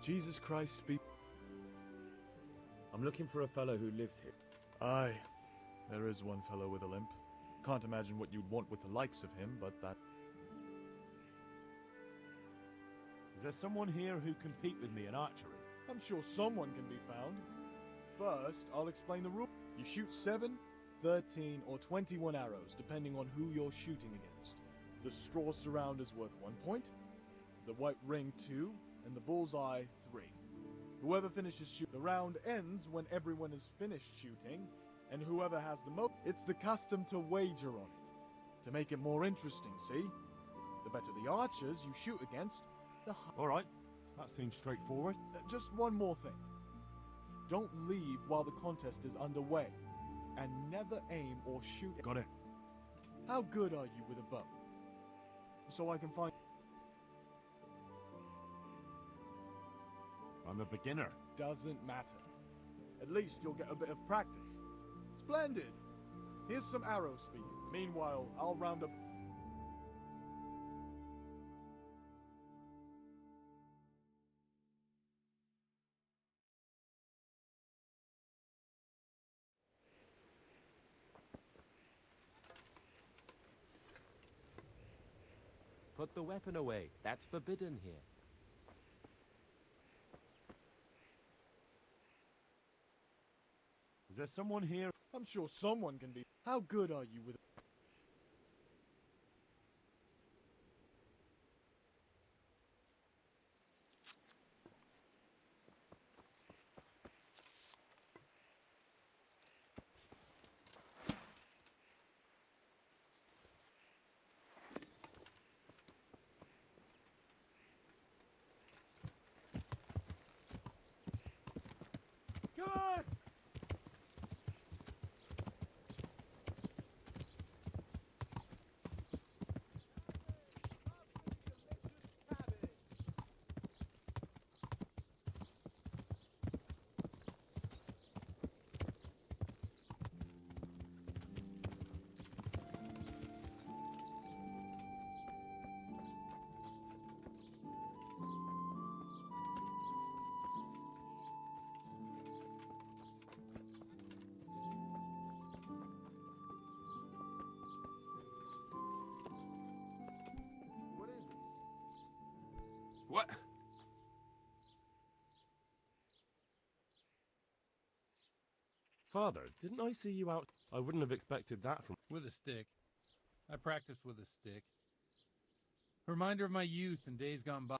Jesus Christ be... I'm looking for a fellow who lives here. Aye, there is one fellow with a limp. Can't imagine what you'd want with the likes of him, but that... Is there someone here who can compete with me in archery? I'm sure someone can be found. First, I'll explain the rule. You shoot 7, 13, or 21 arrows, depending on who you're shooting against. The straw surround is worth 1 point, the white ring 2, and the bullseye 3. Whoever finishes shooting, the round ends when everyone is finished shooting, and whoever has the most... It's the custom to wager on it. To make it more interesting, see? The better the archers you shoot against, the higher... Alright, that seems straightforward. Just one more thing. Don't leave while the contest is underway, and never aim or shoot... Got it. How good are you with a bow? So I can find... I'm a beginner. Doesn't matter. At least you'll get a bit of practice. Splendid! Here's some arrows for you. Meanwhile, I'll round up... Put the weapon away. That's forbidden here. Is there someone here? I'm sure someone can be... How good are you with... Good! What? Father, didn't I see you out? I wouldn't have expected that from... With a stick. I practice with a stick. Reminder of my youth and days gone by.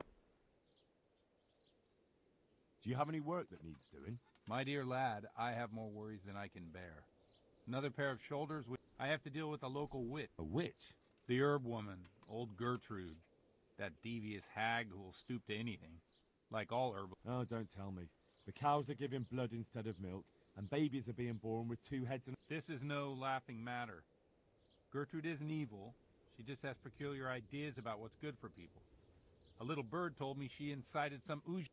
Do you have any work that needs doing? My dear lad, I have more worries than I can bear. Another pair of shoulders. I have to deal with a local witch. A witch? The herb woman, old Gertrude. That devious hag who will stoop to anything. Like all herbal. Oh, don't tell me. The cows are giving blood instead of milk, and babies are being born with 2 heads and... This is no laughing matter. Gertrude isn't evil. She just has peculiar ideas about what's good for people. A little bird told me she incited some ooze.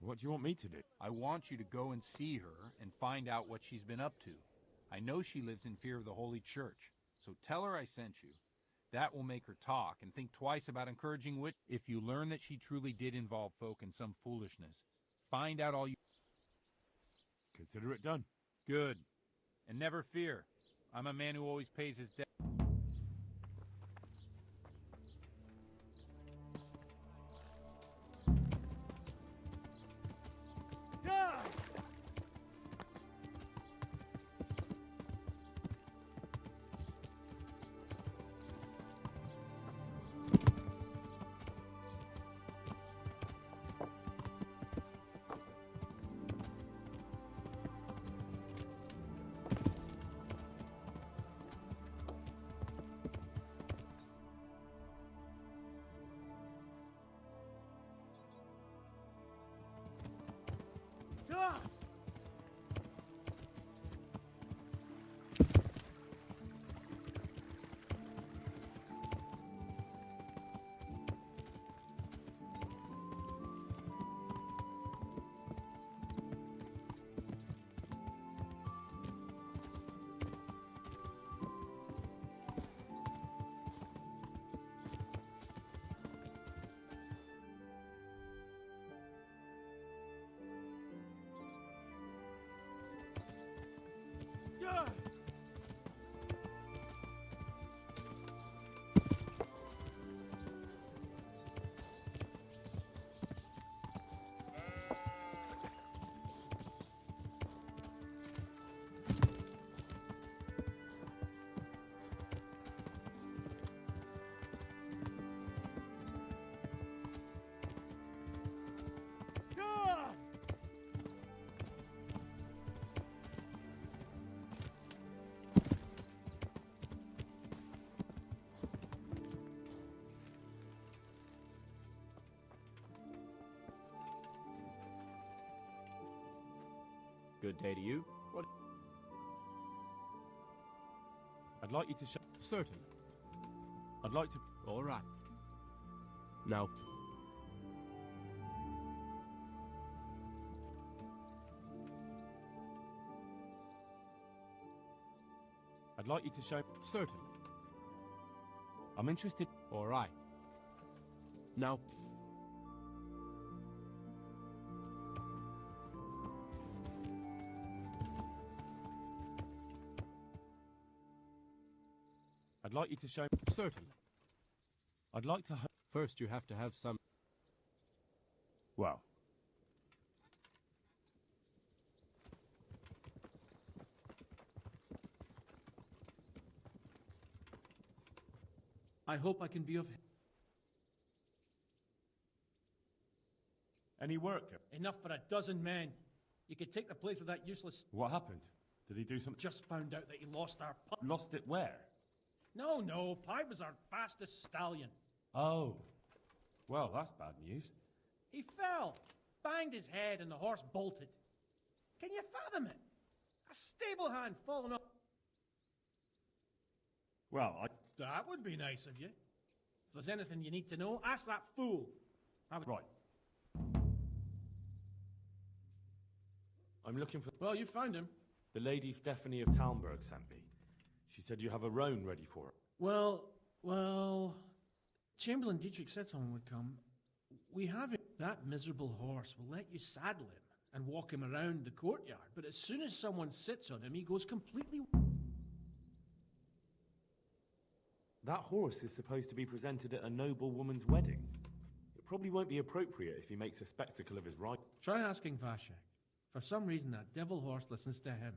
What do you want me to do? I want you to go and see her and find out what she's been up to. I know she lives in fear of the Holy Church, so tell her I sent you. That will make her talk and think twice about encouraging witch. If you learn that she truly did involve folk in some foolishness, find out all you... Consider it done. Good. And never fear. I'm a man who always pays his debt. Good day to you. What? I'd like you to show. Certain. I'd like to. All right. Now. I'd like you to show. Certain. I'm interested. All right. Now. I'd like you to show. Certain. I'd like to. First, you have to have some. Well. I hope I can be of Any work? enough for a dozen men. You could take the place of that useless. What happened? Did he do something? Just found out that he lost our pup. Lost it where? No, Pipe was our fastest stallion. Oh. Well, that's bad news. He fell, banged his head, and the horse bolted. Can you fathom it? A stable hand falling off. Well, That would be nice of you. If there's anything you need to know, ask that fool. Right. I'm looking for. Well, you found him. The Lady Stephanie of Talmberg sent me. She said you have a roan ready for it. Well, Chamberlain Dietrich said someone would come. We have it. That miserable horse will let you saddle him and walk him around the courtyard, but as soon as someone sits on him, he goes completely... That horse is supposed to be presented at a noble woman's wedding. It probably won't be appropriate if he makes a spectacle of his ride. Try asking Vashek. For some reason, that devil horse listens to him.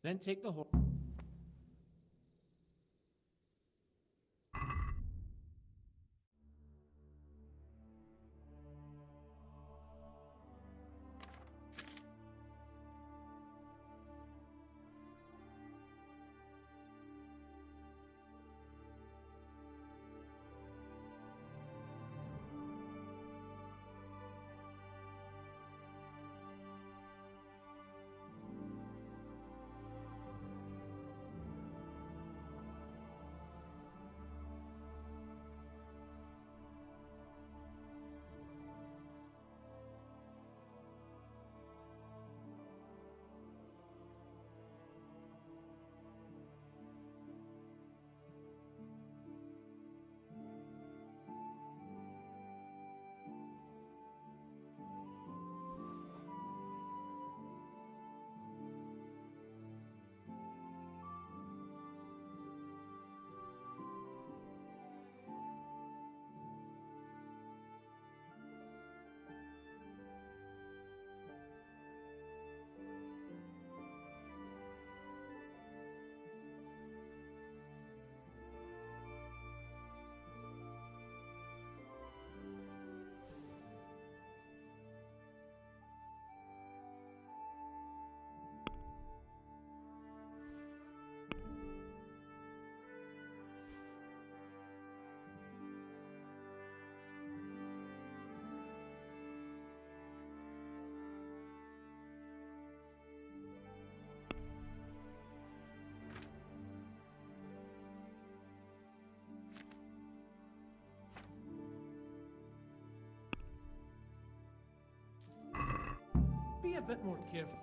Then take the horse... Be a bit more careful.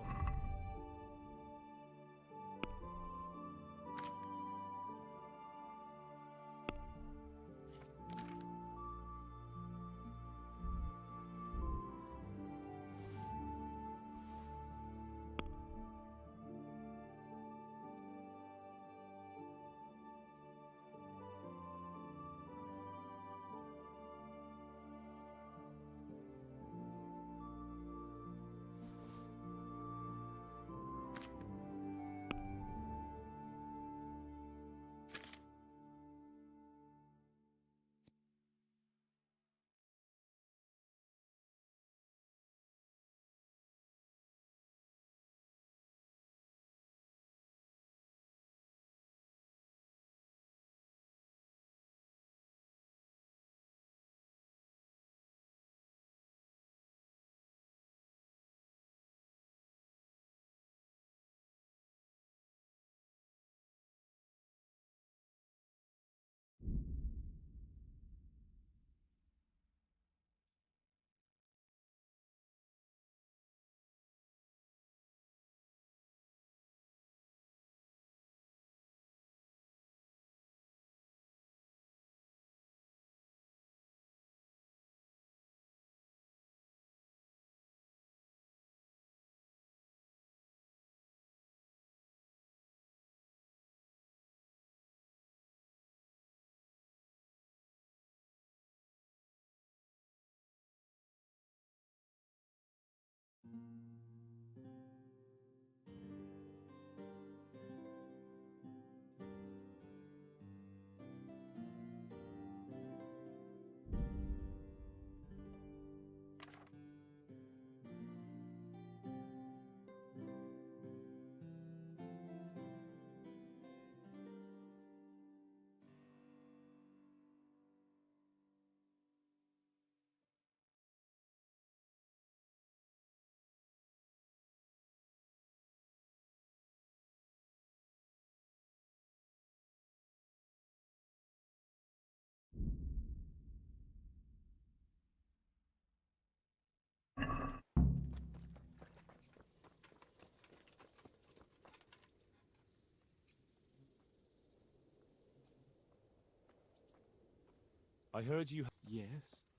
I heard you. Yes.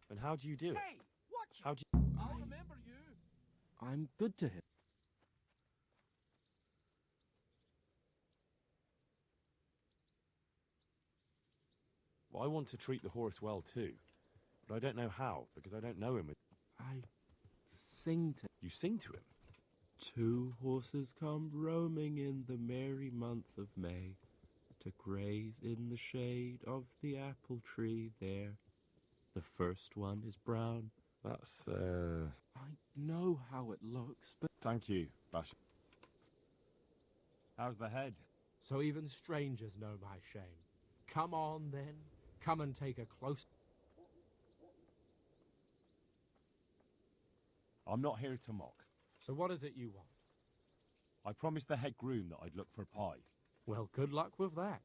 And how do you do it? Hey, watch How it! do you... I remember you. I'm good to him. Well, I want to treat the horse well too, but I don't know how because I don't know him. I sing to You sing to him. Two horses come roaming in the merry month of May to graze in the shade of the apple tree there. The first one is brown. That's I know how it looks, but Thank you, Bash. How's the head? So even strangers know my shame. Come on, then. Come and take a close... I'm not here to mock. So what is it you want? I promised the head groom that I'd look for a pie. Well, good luck with that.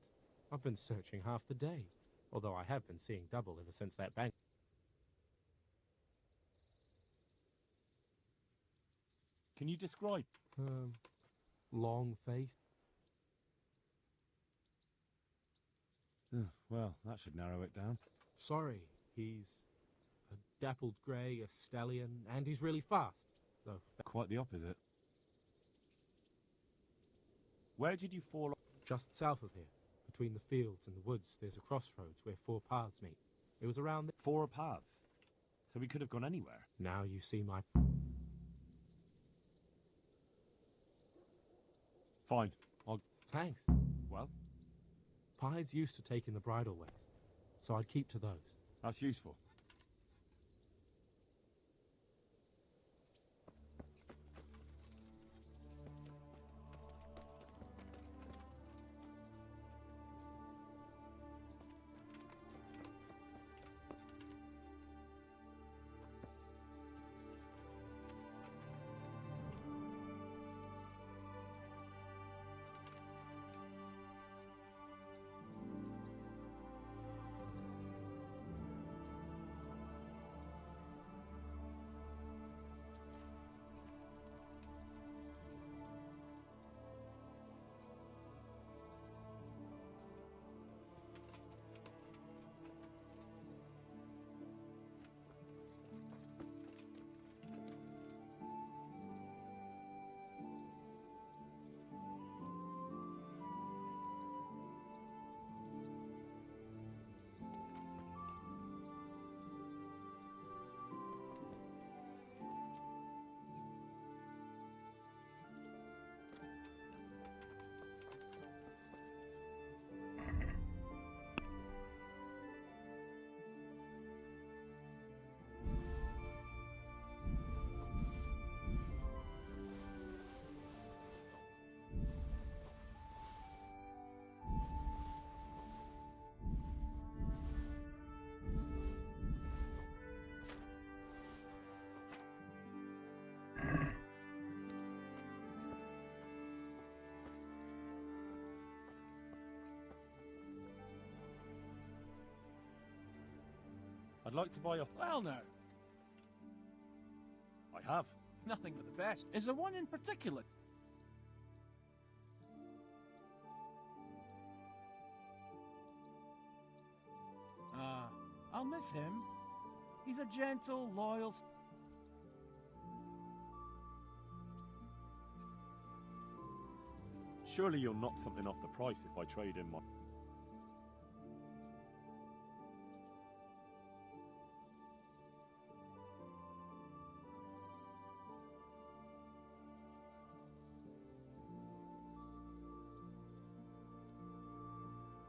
I've been searching half the day, although I have been seeing double ever since that bank. Can you describe? Long face. Well, that should narrow it down. Sorry, he's a dappled grey, a stallion, and he's really fast. Though Quite the opposite. Where did you fall off? just south of here, between the fields and the woods, there's a crossroads where four paths meet. It was around there. 4 paths. So we could have gone anywhere. Now you see my... Fine. I'll... Thanks. Well, Pies used to take in the bridle ways, so I'd keep to those. that's useful. I'd like to buy a... Well, now, I have. nothing but the best. Is there one in particular? I'll miss him. He's a gentle, loyal... Surely you'll knock something off the price if I trade in my...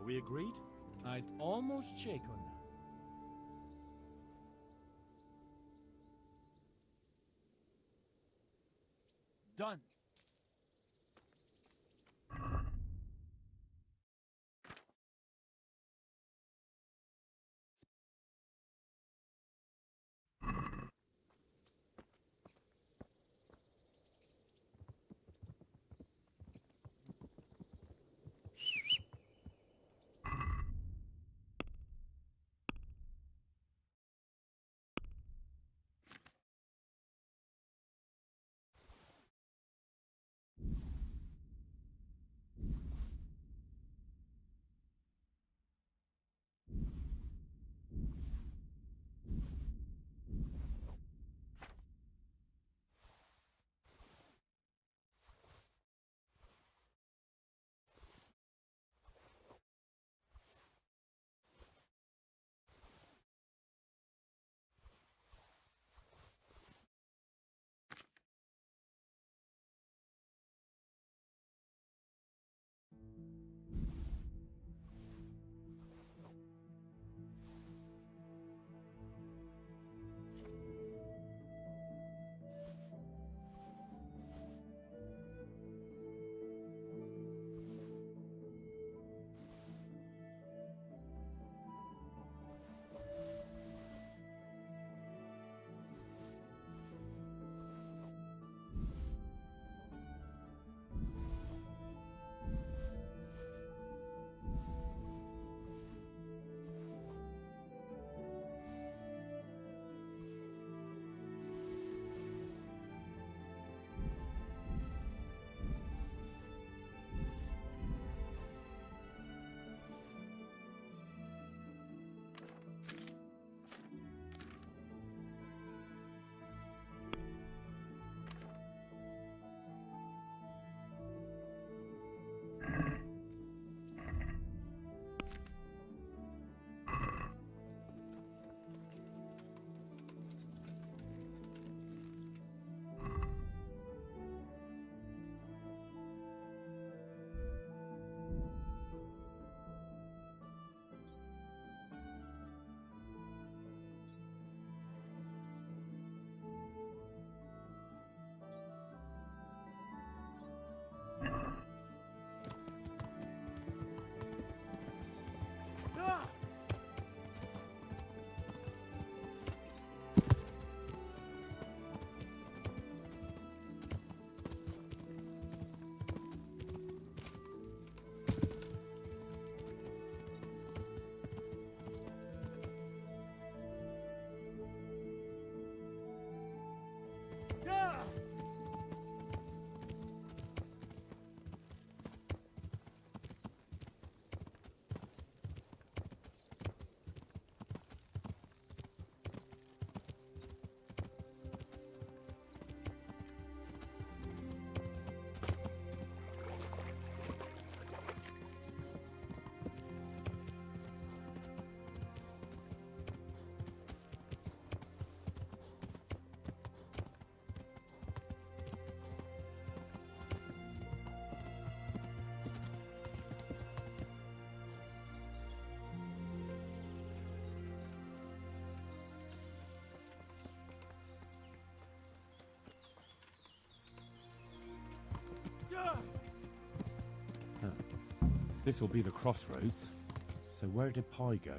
Are we agreed? I'd almost shake on that. Done. This'll be the crossroads. So where did Pi go?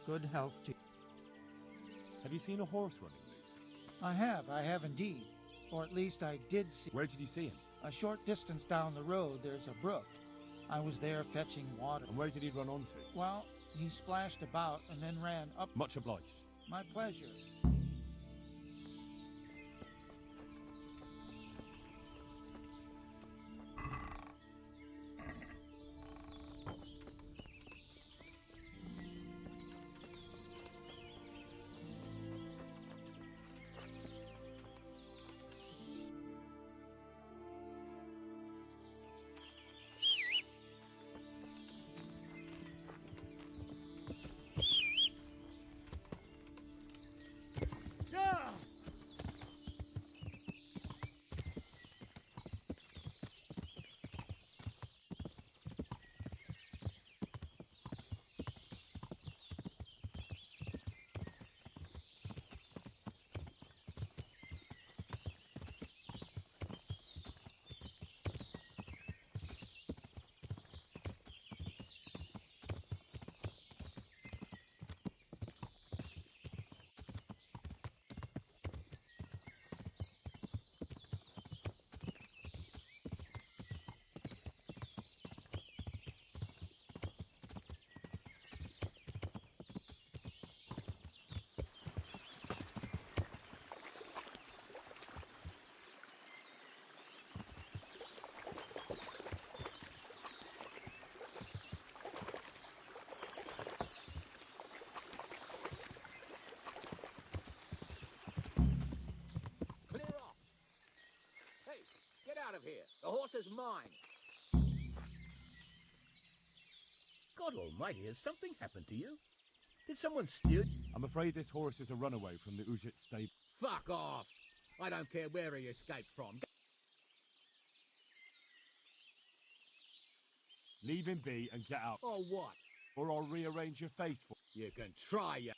Good health to you. Have you seen a horse running loose? I have indeed. Or at least I did see. Where did you see him? A short distance down the road, there's a brook. I was there fetching water. And where did he run onto? Well, he splashed about and then ran up. Much obliged. My pleasure. Out of here. The horse is mine. God almighty, has something happened to you? Did someone steal? I'm afraid this horse is a runaway from the Ujit stable. Fuck off! I don't care where he escaped from. Leave him be and get out. Or what? Or I'll rearrange your face for You can try, you...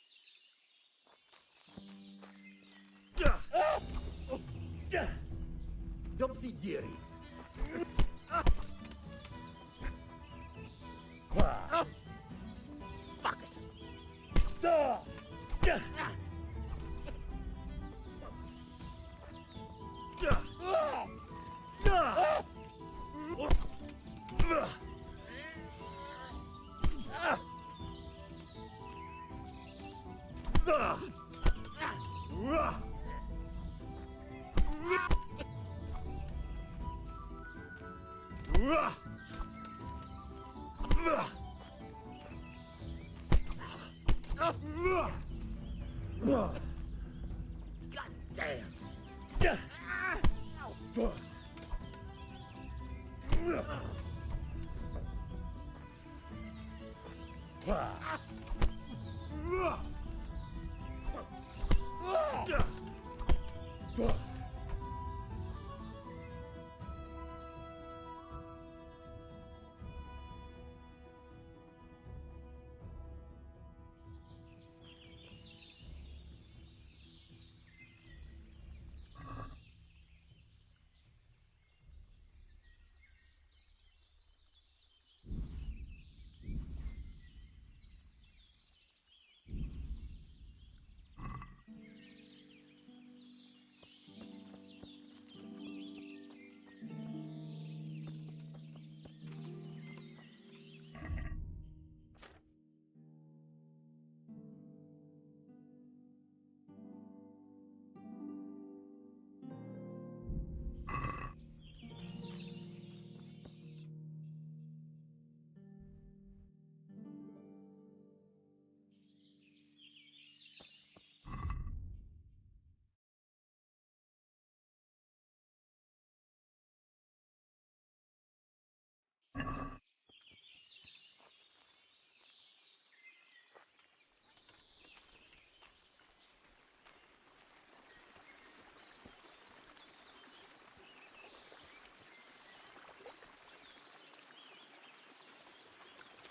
Dobsidieri. Fuck it.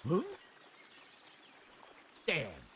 Huh? Damn.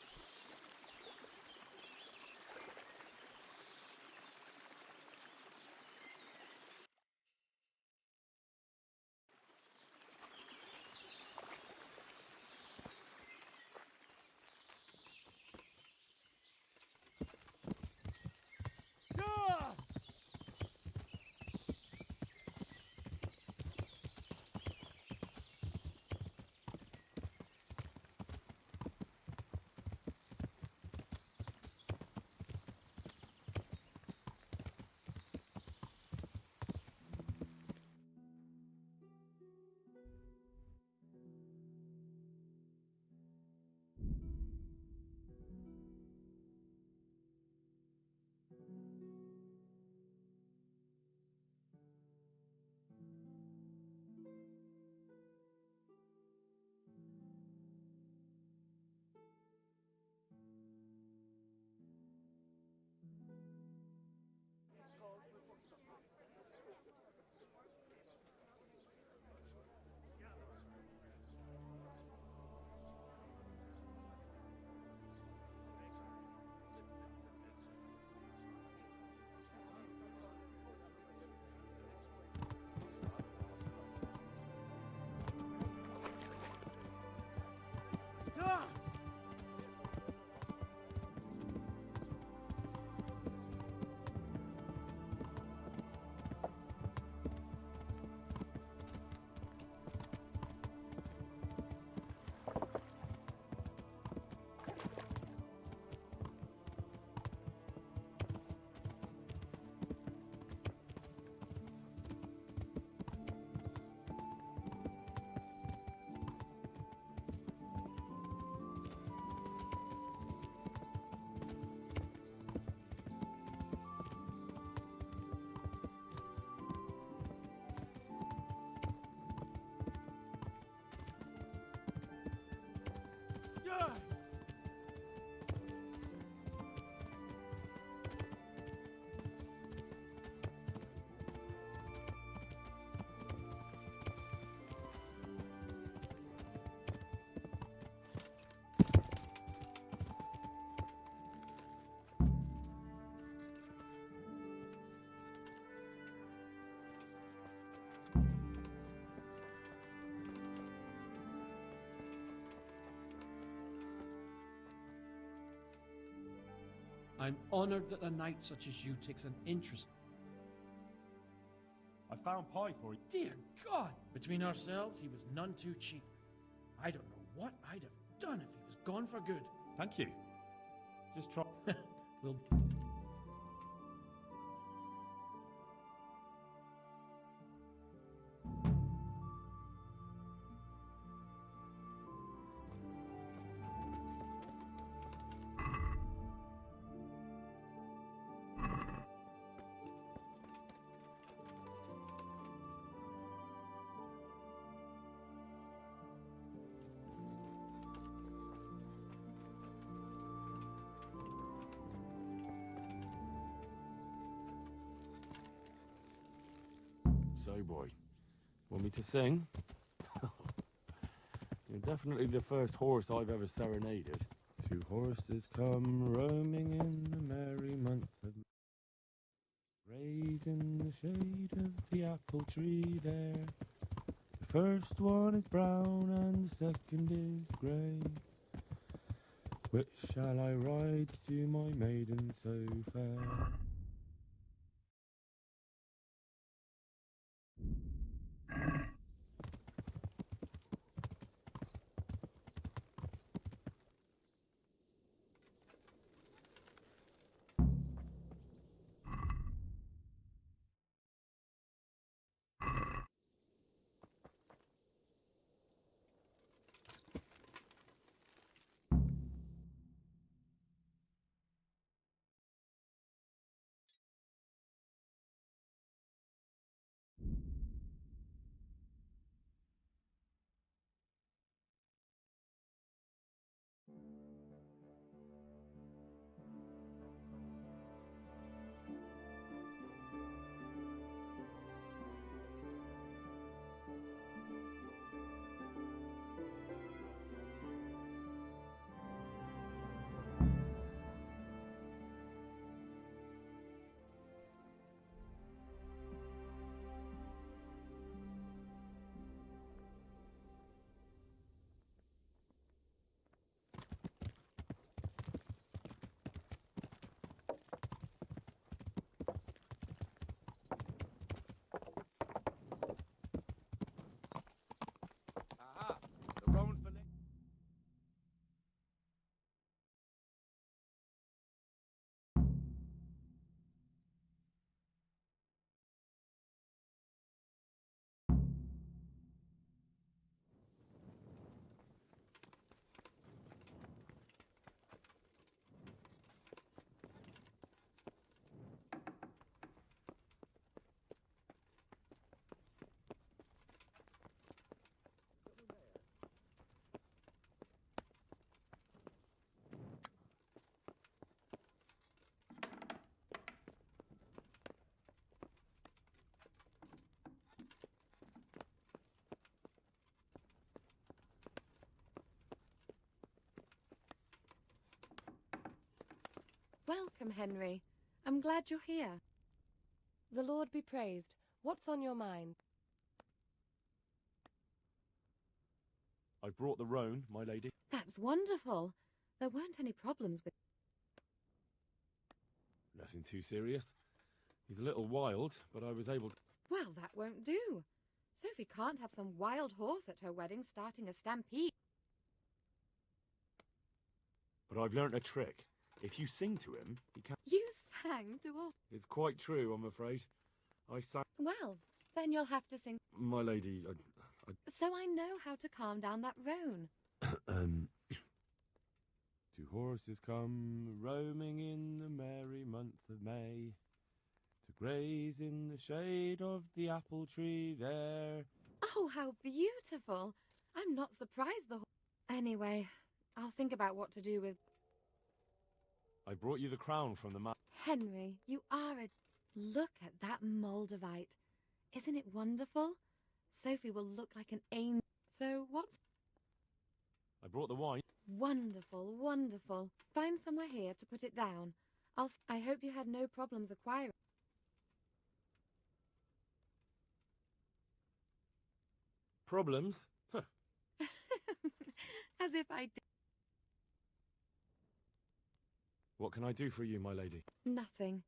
I'm honored that a knight such as you takes an interest. I found pie for you. Dear God! Between ourselves, he was none too cheap. I don't know what I'd have done if he was gone for good. Thank you. Just try. We'll... So, boy, want me to sing? You're definitely the first horse I've ever serenaded. Two horses come roaming in the merry month of graze in the shade of the apple tree there. The first one is brown and the second is grey. Which shall I ride to my maiden so fair? Welcome, Henry. I'm glad you're here. The Lord be praised. What's on your mind? I've brought the roan, my lady. That's wonderful. There weren't any problems with... Nothing too serious. He's a little wild, but I was able to... Well, that won't do. Sophie can't have some wild horse at her wedding starting a stampede. But I've learnt a trick. If you sing to him, he can't... You sang to all... It's quite true, I'm afraid. I sang... Well, then you'll have to sing... My lady, So I know how to calm down that roan. Two horses come roaming in the merry month of May to graze in the shade of the apple tree there. Oh, how beautiful. I'm not surprised the... Anyway, I'll think about what to do with... I brought you the crown from the man. Henry, you are a... Look at that Moldavite. Isn't it wonderful? Sophie will look like an angel. So what's... I brought the wine. Wonderful, wonderful. Find somewhere here to put it down. I hope you had no problems acquiring... Problems? Huh. As if I did... What can I do for you, my lady? Nothing.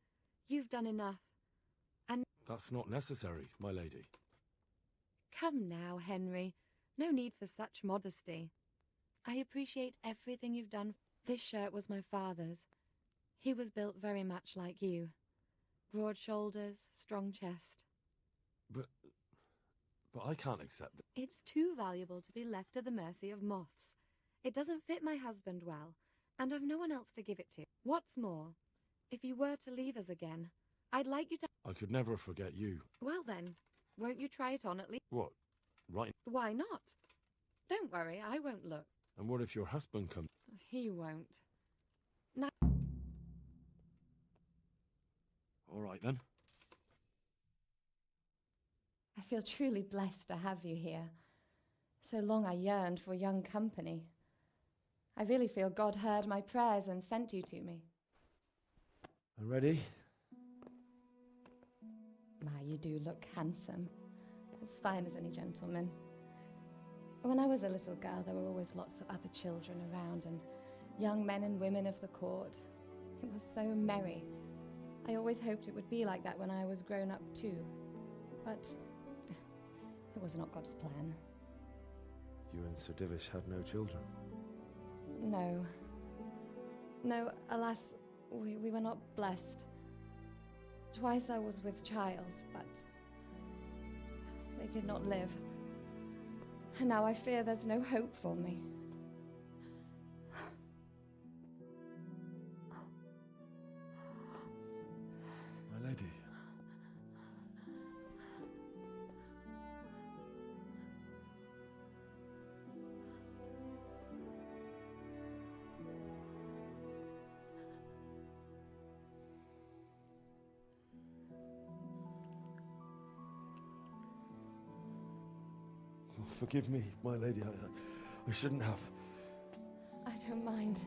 You've done enough. And... That's not necessary, my lady. Come now, Henry. No need for such modesty. I appreciate everything you've done. This shirt was my father's. He was built very much like you. Broad shoulders, strong chest. But I can't accept it. It's too valuable to be left to the mercy of moths. It doesn't fit my husband well, and I've no one else to give it to. What's more, if you were to leave us again, I'd like you to... I could never forget you. Well then, won't you try it on at least? What? Right? Why not? Don't worry, I won't look. And what if your husband comes? He won't. Now... All right then. feel truly blessed to have you here. So long I yearned for young company. I really feel God heard my prayers and sent you to me. Ready? My, you do look handsome. As fine as any gentleman. When I was a little girl, there were always lots of other children around and young men and women of the court. It was so merry. I always hoped it would be like that when I was grown up too. But it was not God's plan. You and Sir Divish had no children? No. No, alas, we were not blessed. Twice I was with child, but they did not live. And now I fear there's no hope for me. My lady. Oh, forgive me, my lady. I shouldn't have. I don't mind.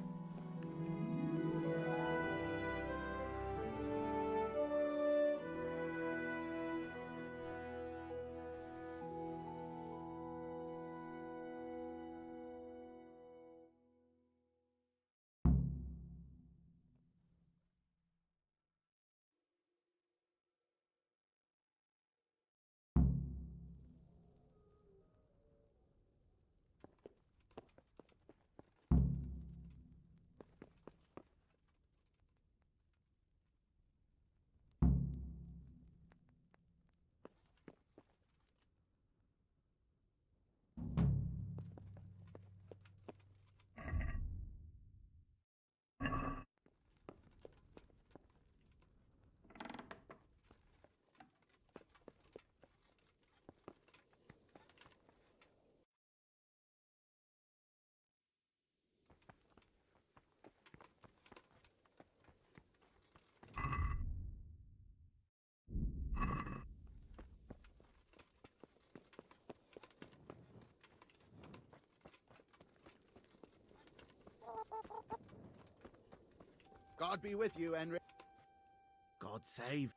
God be with you, Henry. God save.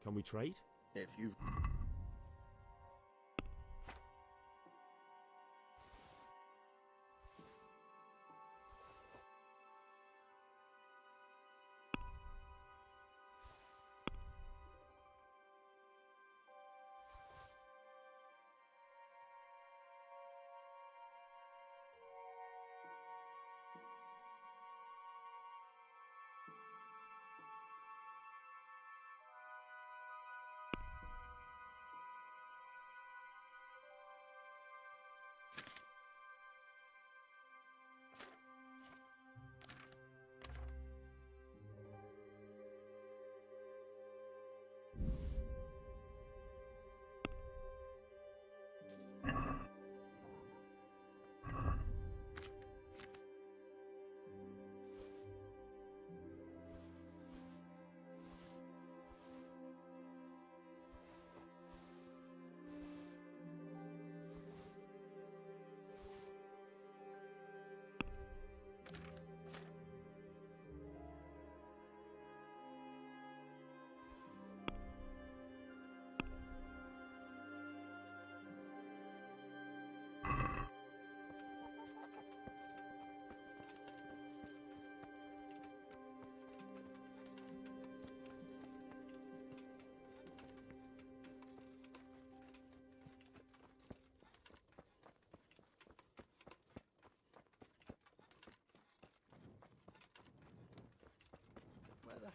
Can we trade? If you've...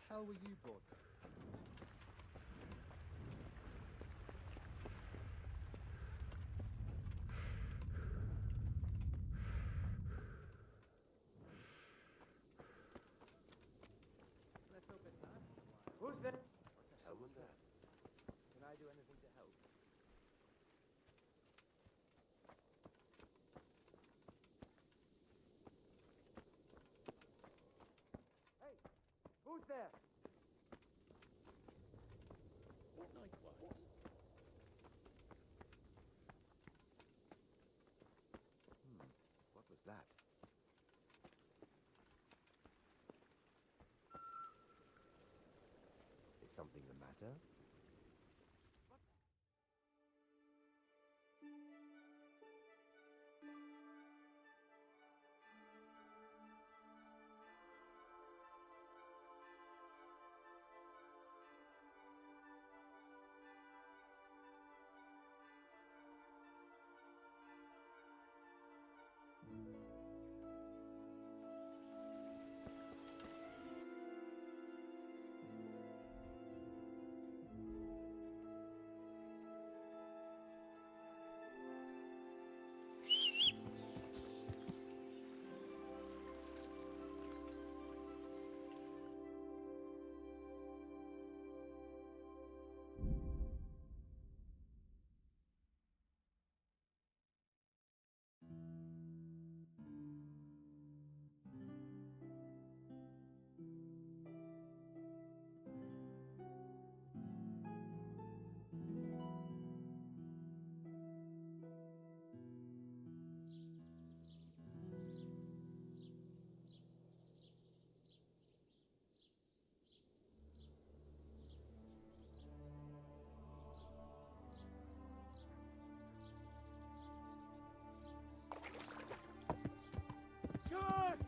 hell were you brought up? Let's hope it's not. Who's there? Someone there. Can I do anything to help? Hey, who's there? Likewise. What was that? Is something the matter? Good!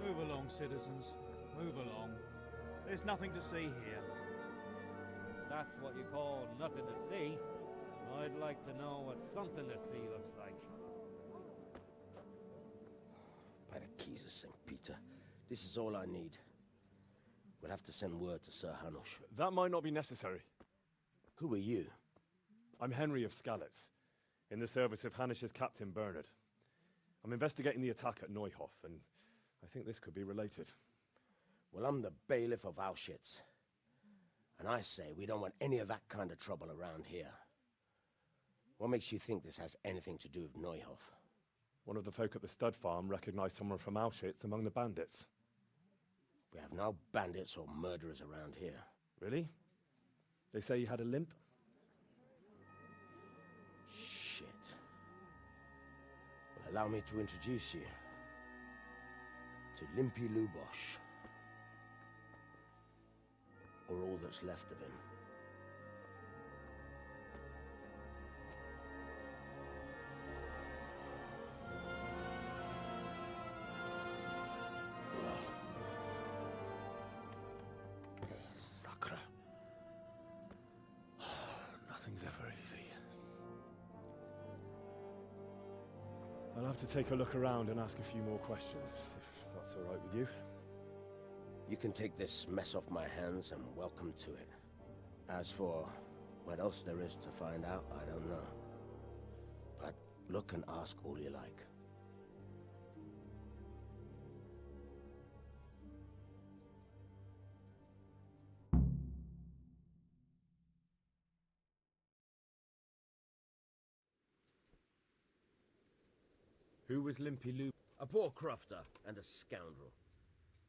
Move along, citizens. Move along. There's nothing to see here. That's what you call nothing to see. I'd like to know what something to see looks like. By the keys of St. Peter, this is all I need. We'll have to send word to Sir Hanush. That might not be necessary. Who are you? I'm Henry of Skalitz, in the service of Hanush's Captain Bernard. I'm investigating the attack at Neuhof, and I think this could be related. Well, I'm the bailiff of Auschwitz. And I say we don't want any of that kind of trouble around here. What makes you think this has anything to do with Neuhof? One of the folk at the stud farm recognized someone from Auschwitz among the bandits. We have no bandits or murderers around here. Really? They say he had a limp? Shit. Well, allow me to introduce you to Limpy Lubosh. Or all that's left of him. Sakra. Nothing's ever easy. I'll have to take a look around and ask a few more questions, if that's all right with you. You can take this mess off my hands and welcome to it. As for what else there is to find out, I don't know. But look and ask all you like. Who was Limpy Lou? A poor crofter and a scoundrel.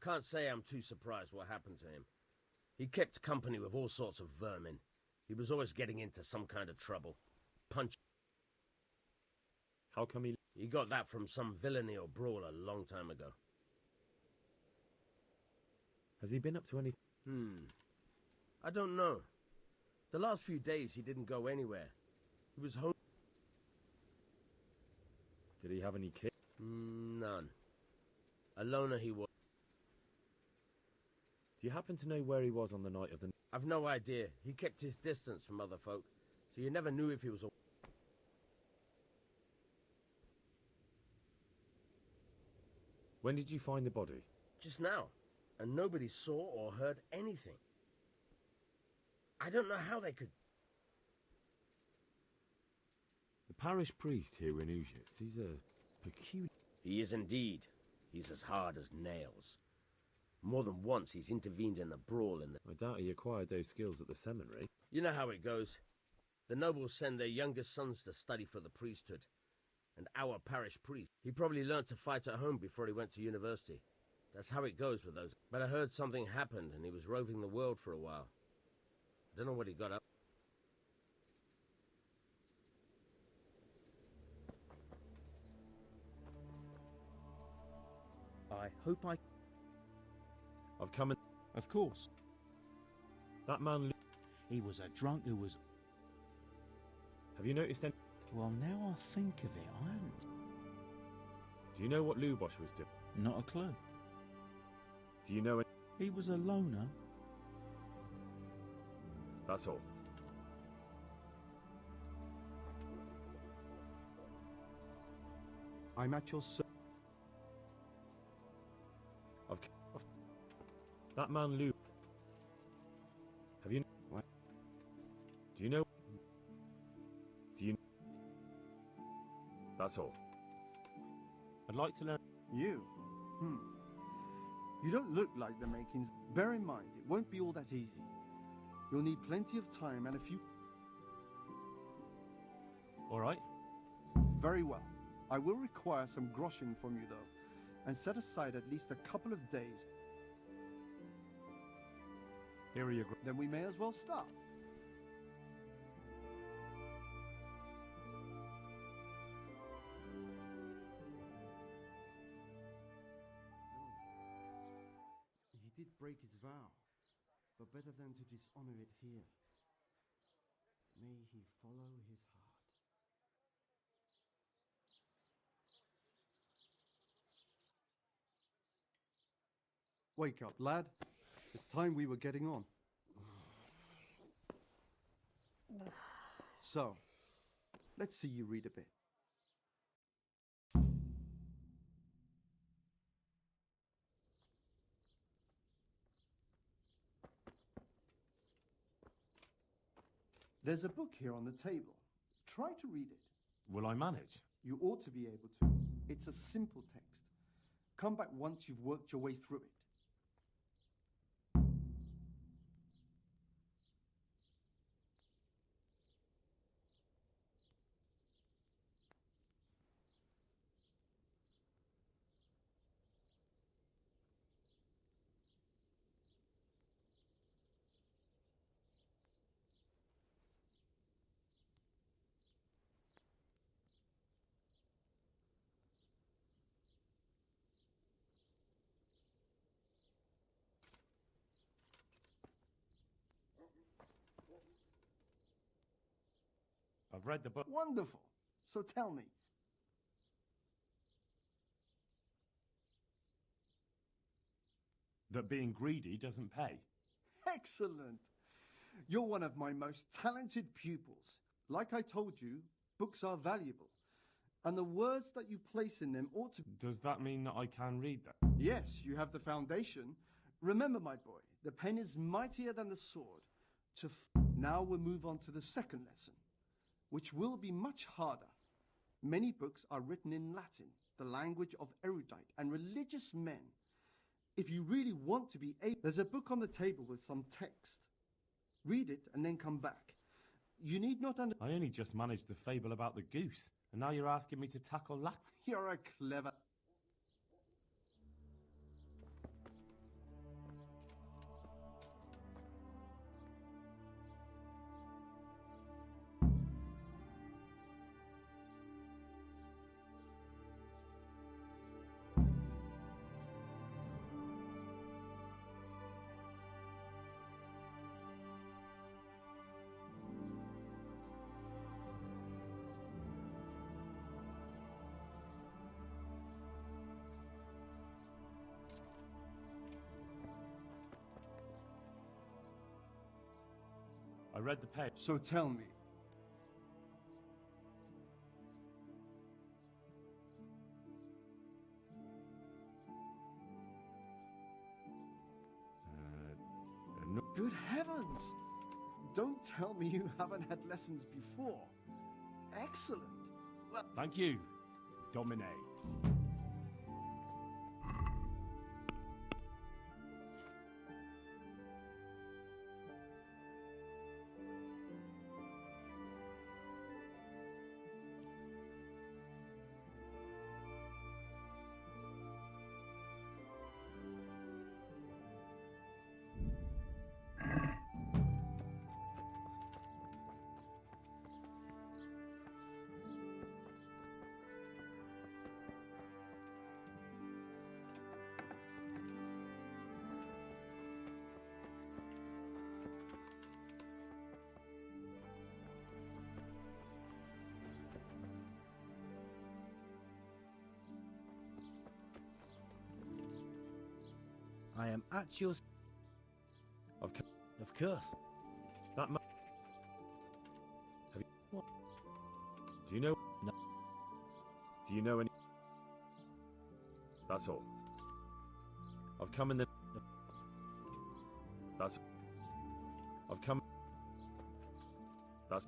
Can't say I'm too surprised what happened to him. He kept company with all sorts of vermin. He was always getting into some kind of trouble. Punch. How come he... He got that from some villainy or brawl a long time ago. Has he been up to any... I don't know. The last few days he didn't go anywhere. He was home. Did he have any kids? None. A loner he was. Do you happen to know where he was on the night of the... I've no idea. He kept his distance from other folk, so you never knew if he was a... When did you find the body? Just now, and nobody saw or heard anything. I don't know how they could... The parish priest here in Ujis, he's a peculiar... He is indeed. He's as hard as nails. More than once he's intervened in a brawl in the... I doubt he acquired those skills at the seminary. You know how it goes. The nobles send their youngest sons to study for the priesthood. And our parish priest, he probably learned to fight at home before he went to university. That's how it goes with those. But I heard something happened and he was roving the world for a while. I don't know what he got up. I hope I... I've come in... Of course. That man... He was a drunk who was... Have you noticed any... Well, now I think of it, I haven't... Do you know what Lubosh was doing? Not a clue. Do you know... He was a loner. That's all. I'm at your service. That man Lou. Have you... What? Do you know... Do you... That's all. I'd like to learn... You? You don't look like the makings. Bear in mind, it won't be all that easy. You'll need plenty of time and a few... All right. Very well. I will require some groschen from you, though, and set aside at least a couple of days. Here are your... Then we may as well start. He did break his vow, but better than to dishonor it here. May he follow his heart. Wake up, lad. It's time we were getting on. So, let's see you read a bit. There's a book here on the table. Try to read it. Will I manage? You ought to be able to. It's a simple text. Come back once you've worked your way through it. I've read the book. Wonderful. So tell me. That being greedy doesn't pay. Excellent. You're one of my most talented pupils. Like I told you, books are valuable. And the words that you place in them ought to... Does that mean that I can read them? Yes, you have the foundation. Remember, my boy, the pen is mightier than the sword. Now we'll move on to the second lesson, which will be much harder. Many books are written in Latin, the language of erudite and religious men. If you really want to be able... There's a book on the table with some text. Read it and then come back. You need not I only just managed the fable about the goose, and now you're asking me to tackle Latin. You're a clever... read the page. So tell me. No. Good heavens! Don't tell me you haven't had lessons before. Excellent. Well, Thank you, Domine. I am at your... Of course. That man. Have you... What? Do you know... No. Do you know any... That's all. I've come in the... That's... I've come... That's...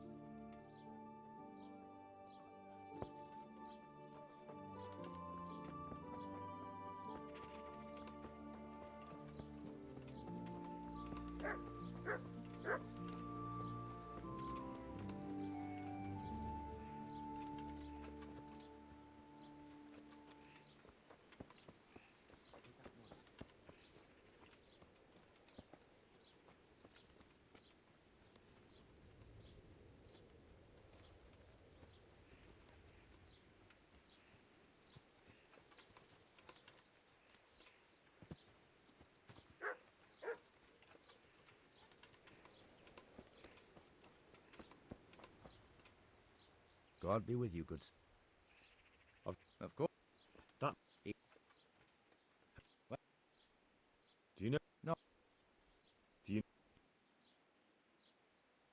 God be with you, good. Of course. That... What? Do you know... No. Do you...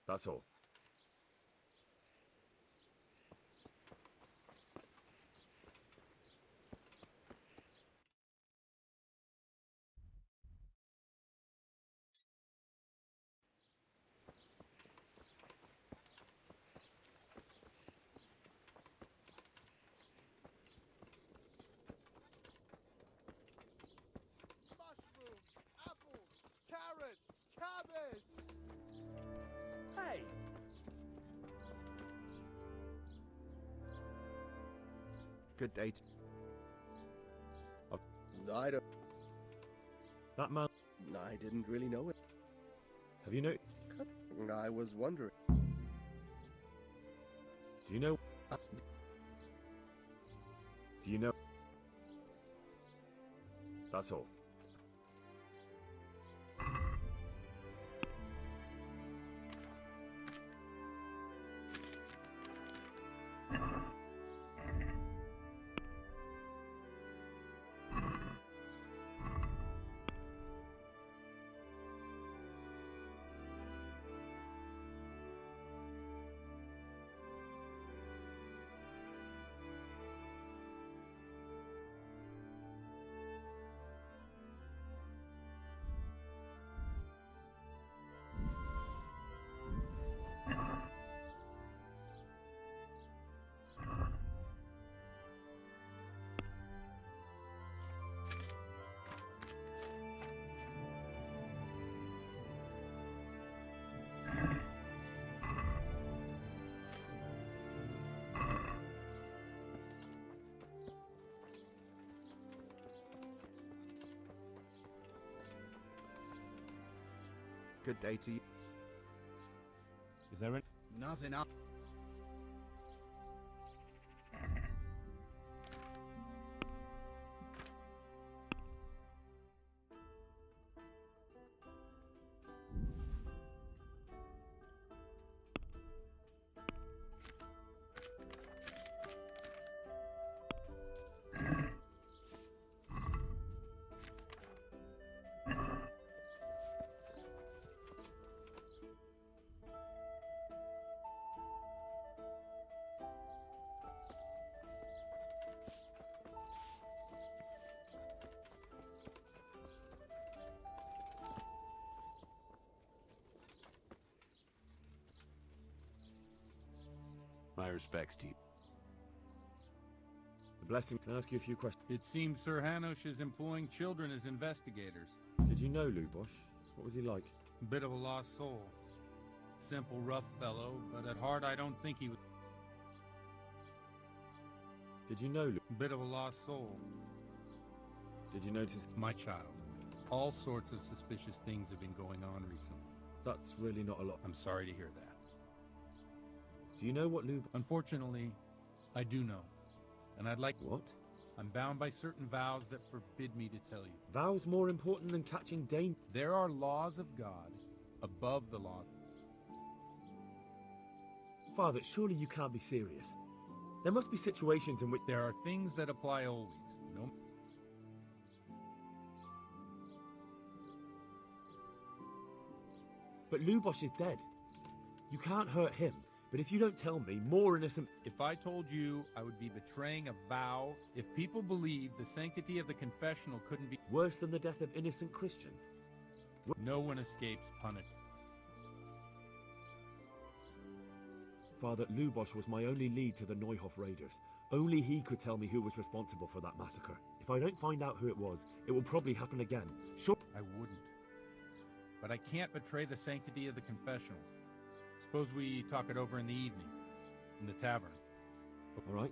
That's all. Mushrooms, apples, carrots, cabbage! Hey! Good day. I don't... That man... I didn't really know it. Have you know... I was wondering. Do you know... Do you know... That's all. Good day to you. Is there any... Nothing up. my respects to you. The blessing. Can I ask you a few questions? It seems Sir Hanush is employing children as investigators. Did you know Lubosh? What was he like? Bit of a lost soul. Simple, rough fellow, but at heart I don't think he was... Did you know Bit of a lost soul. Did you notice? My child. All sorts of suspicious things have been going on recently. That's really not a lot. I'm sorry to hear that. Do you know what Unfortunately, I do know. And I'd like... What? I'm bound by certain vows that forbid me to tell you. Vows more important than catching Dane? There are laws of God above the law. Father, surely you can't be serious. There must be situations in which... There are things that apply always. No... But Lubosh is dead. You can't hurt him. But if you don't tell me, more innocent... If I told you, I would be betraying a vow. If people believed the sanctity of the confessional couldn't be... Worse than the death of innocent Christians. No one escapes punishment. Father, Lubosh was my only lead to the Neuhof raiders. Only he could tell me who was responsible for that massacre. If I don't find out who it was, it will probably happen again. Sure. I wouldn't. But I can't betray the sanctity of the confessional. Suppose we talk it over in the evening, in the tavern. All right.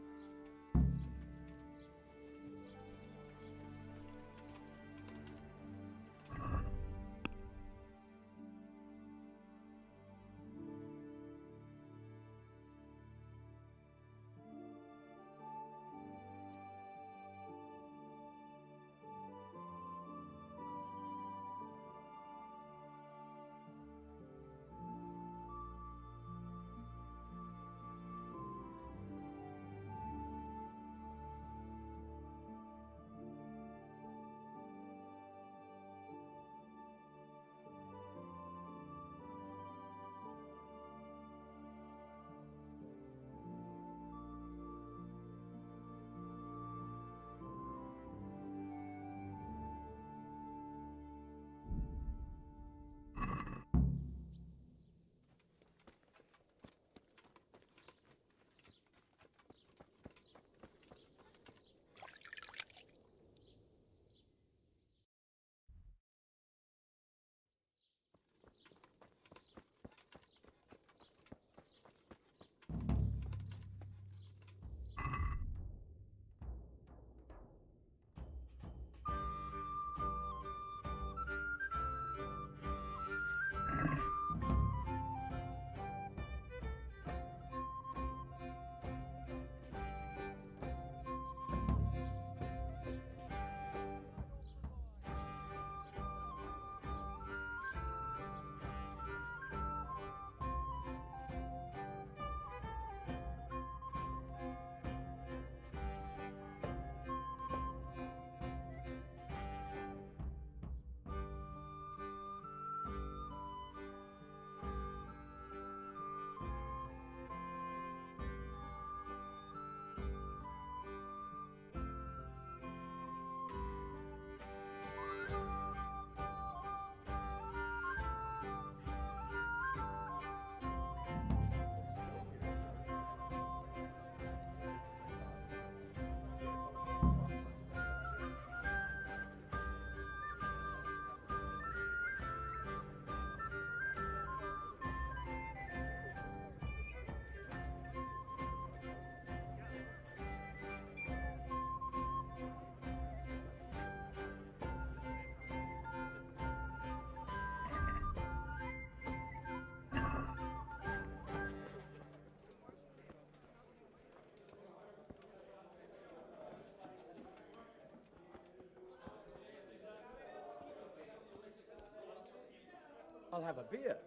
I'll have a beer.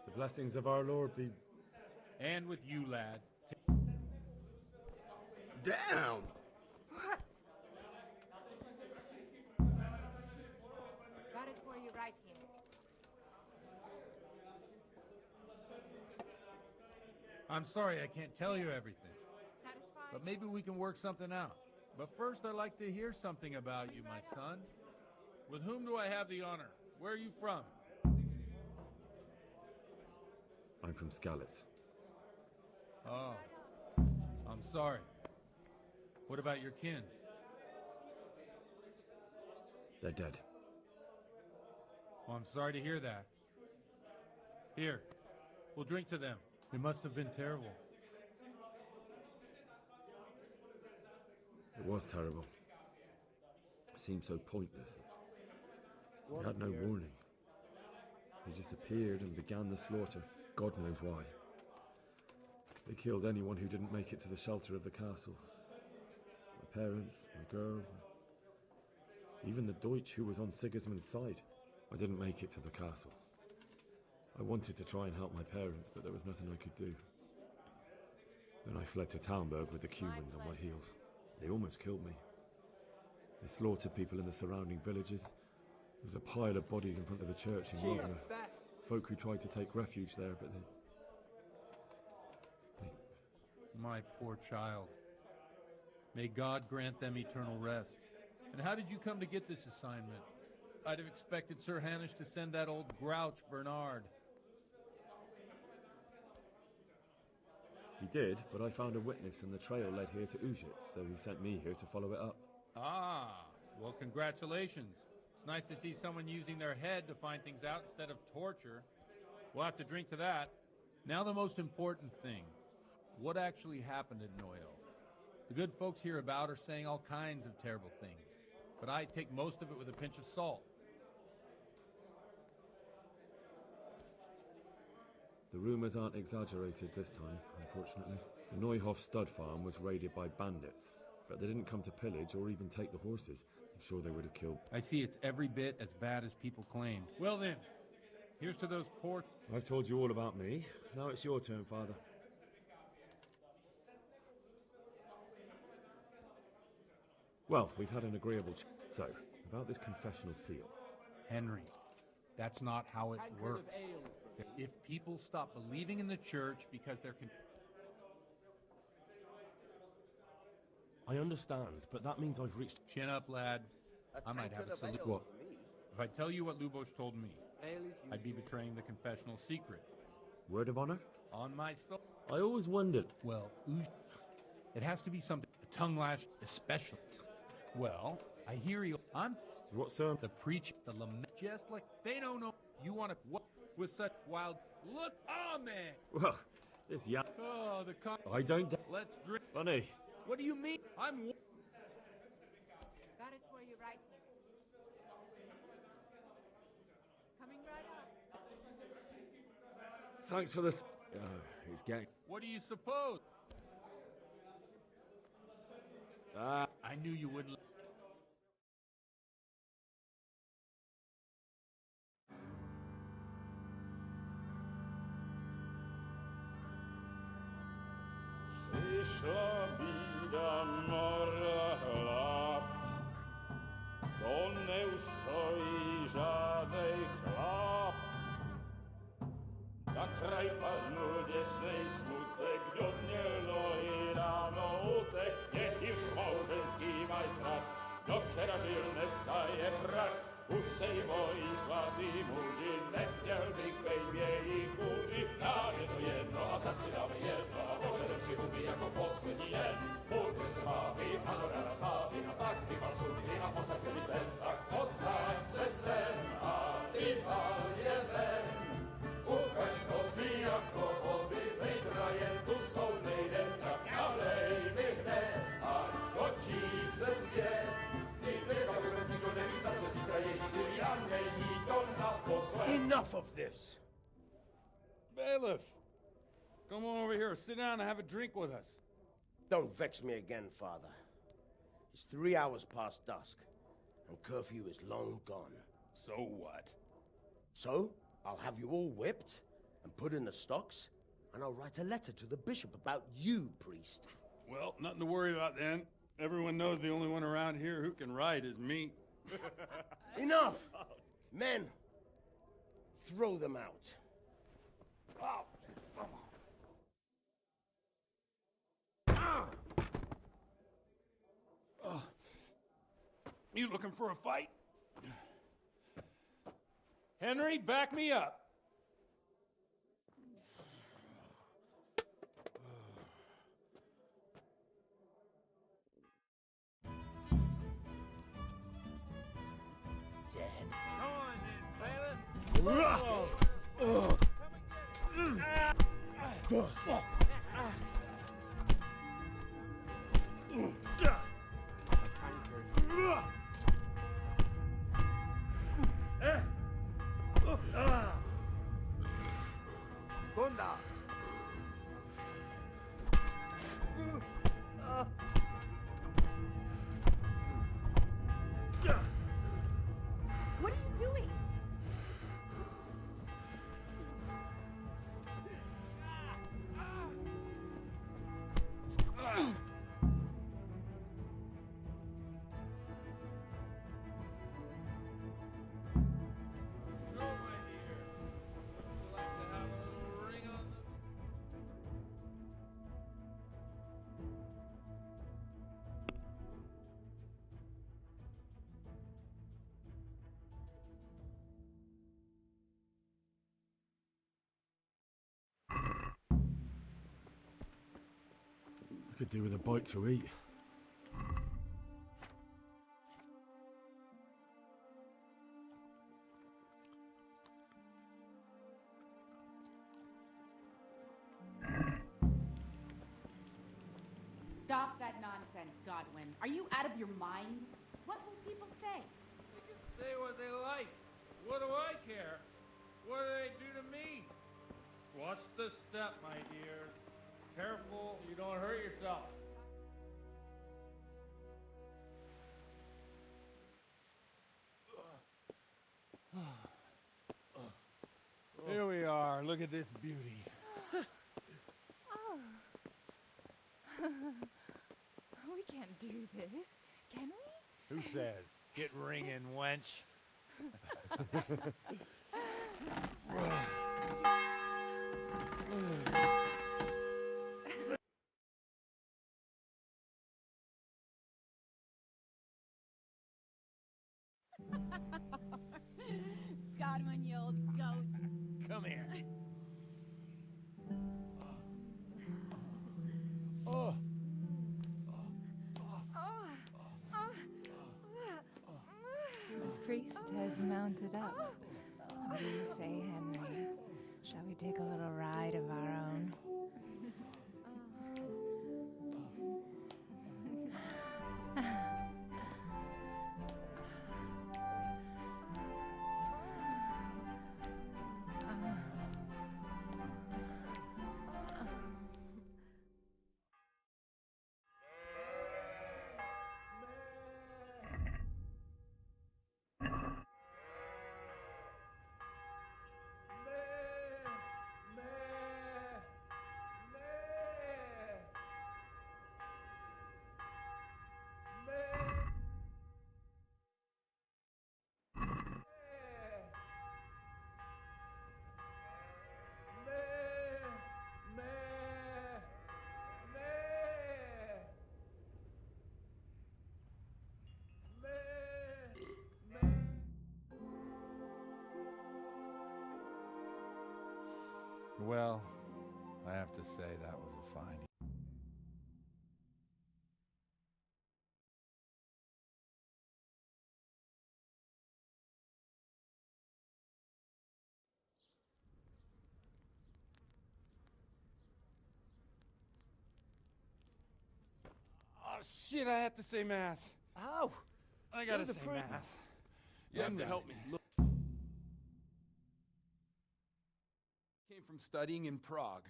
The blessings of our Lord be... And with you, lad. Down! Got it for you right here. I'm sorry I can't tell you everything. Satisfied? But maybe we can work something out. But first I'd like to hear something about you, my son. With whom do I have the honor? Where are you from? I'm from Skalitz. Oh, I'm sorry. What about your kin? They're dead. Well, I'm sorry to hear that. Here, we'll drink to them. It must have been terrible. It was terrible. It seemed so pointless. We had no warning. They just appeared and began the slaughter. God knows why. They killed anyone who didn't make it to the shelter of the castle. My parents, my girl, even the Deutsch who was on Sigismund's side. I didn't make it to the castle. I wanted to try and help my parents, but there was nothing I could do. Then I fled to Talmberg with the Cumans on my heels. They almost killed me. They slaughtered people in the surrounding villages. There was a pile of bodies in front of the church in Wagner. Folk who tried to take refuge there, but they... My poor child. May God grant them eternal rest. And how did you come to get this assignment? I'd have expected Sir Hanish to send that old grouch, Bernard. He did, but I found a witness and the trail led here to Ujitz, so he sent me here to follow it up. Ah, well, congratulations. It's nice to see someone using their head to find things out instead of torture. We'll have to drink to that. Now the most important thing. What actually happened at Noel? The good folks hereabout are saying all kinds of terrible things, but I take most of it with a pinch of salt. The rumours aren't exaggerated this time, unfortunately. The Neuhof stud farm was raided by bandits, but they didn't come to pillage or even take the horses. I'm sure they would have killed. I see it's every bit as bad as people claimed. Well then, here's to those poor... I've told you all about me. Now it's your turn, Father. Well, we've had an agreeable So, about this confessional seal. Henry, that's not how it works. If people stop believing in the church because they're... I understand, but that means I've reached... Chin up, lad. I might have a solution. What? If I tell you what Lubosh told me, I'd be betraying the confessional secret. Word of honor? On my soul. I always wondered. Well, it has to be something... A tongue lash, especially. Well, I hear you. What, sir? The preach, the lament, just like they don't know. You want to what with such wild look? Oh man! Well, this Oh, the I don't. Let's drink. Funny. What do you mean? I'm. Got it for you right here. Coming right up. Thanks for this. He's getting. What do you suppose? I knew you wouldn't. Przyszła bida mora lat, to nie ustoi żadnej chlap. Na kraj padł dziesięć smutek, do dnielo i rano utek, niech już małżeński majstrat, do wczera żylne staje prach. Už sej mojí svatý muži, nechtěl bych bejbě jich učit. Nám je to jedno a tak si dáme jedno a požerem si huby jako poslední den. Buďme se mámy a do rána slávy a tak vypal sudy a posaď se mi sem. Tak posaď se sem a vypal je ven. Ukaž kozy jako vozy, zítra jen tu soudnej den. Tak nalej mi hned a točí se svět. Enough of this! Bailiff! Come on over here, sit down and have a drink with us. Don't vex me again, Father. It's 3 hours past dusk, and curfew is long gone. So what? So, I'll have you all whipped, and put in the stocks, and I'll write a letter to the bishop about you, priest. Well, nothing to worry about then. Everyone knows the only one around here who can ride is me. Enough! Men, throw them out. Oh. You looking for a fight? Henry, back me up. Dead. Go on then, Bailiff. Gunda! What are you doing? I could do with a bite to eat. Stop that nonsense, Godwin. Are you out of your mind? What will people say? They can say what they like. What do I care? What do they do to me? Watch the step, my dear. Careful, you don't hurt yourself. Here we are. Look at this beauty. Oh. We can't do this, can we? Who says? Get ringing, wench. Godwin, you old goat. Come here. Oh. The priest has mounted up. What do you say, Henry? Shall we take a little ride of our own? Well, I have to say that was a fine. Oh shit, I have to say mass. How? I gotta You're the say priest. mass. You have to help me. Look. Came from studying in Prague.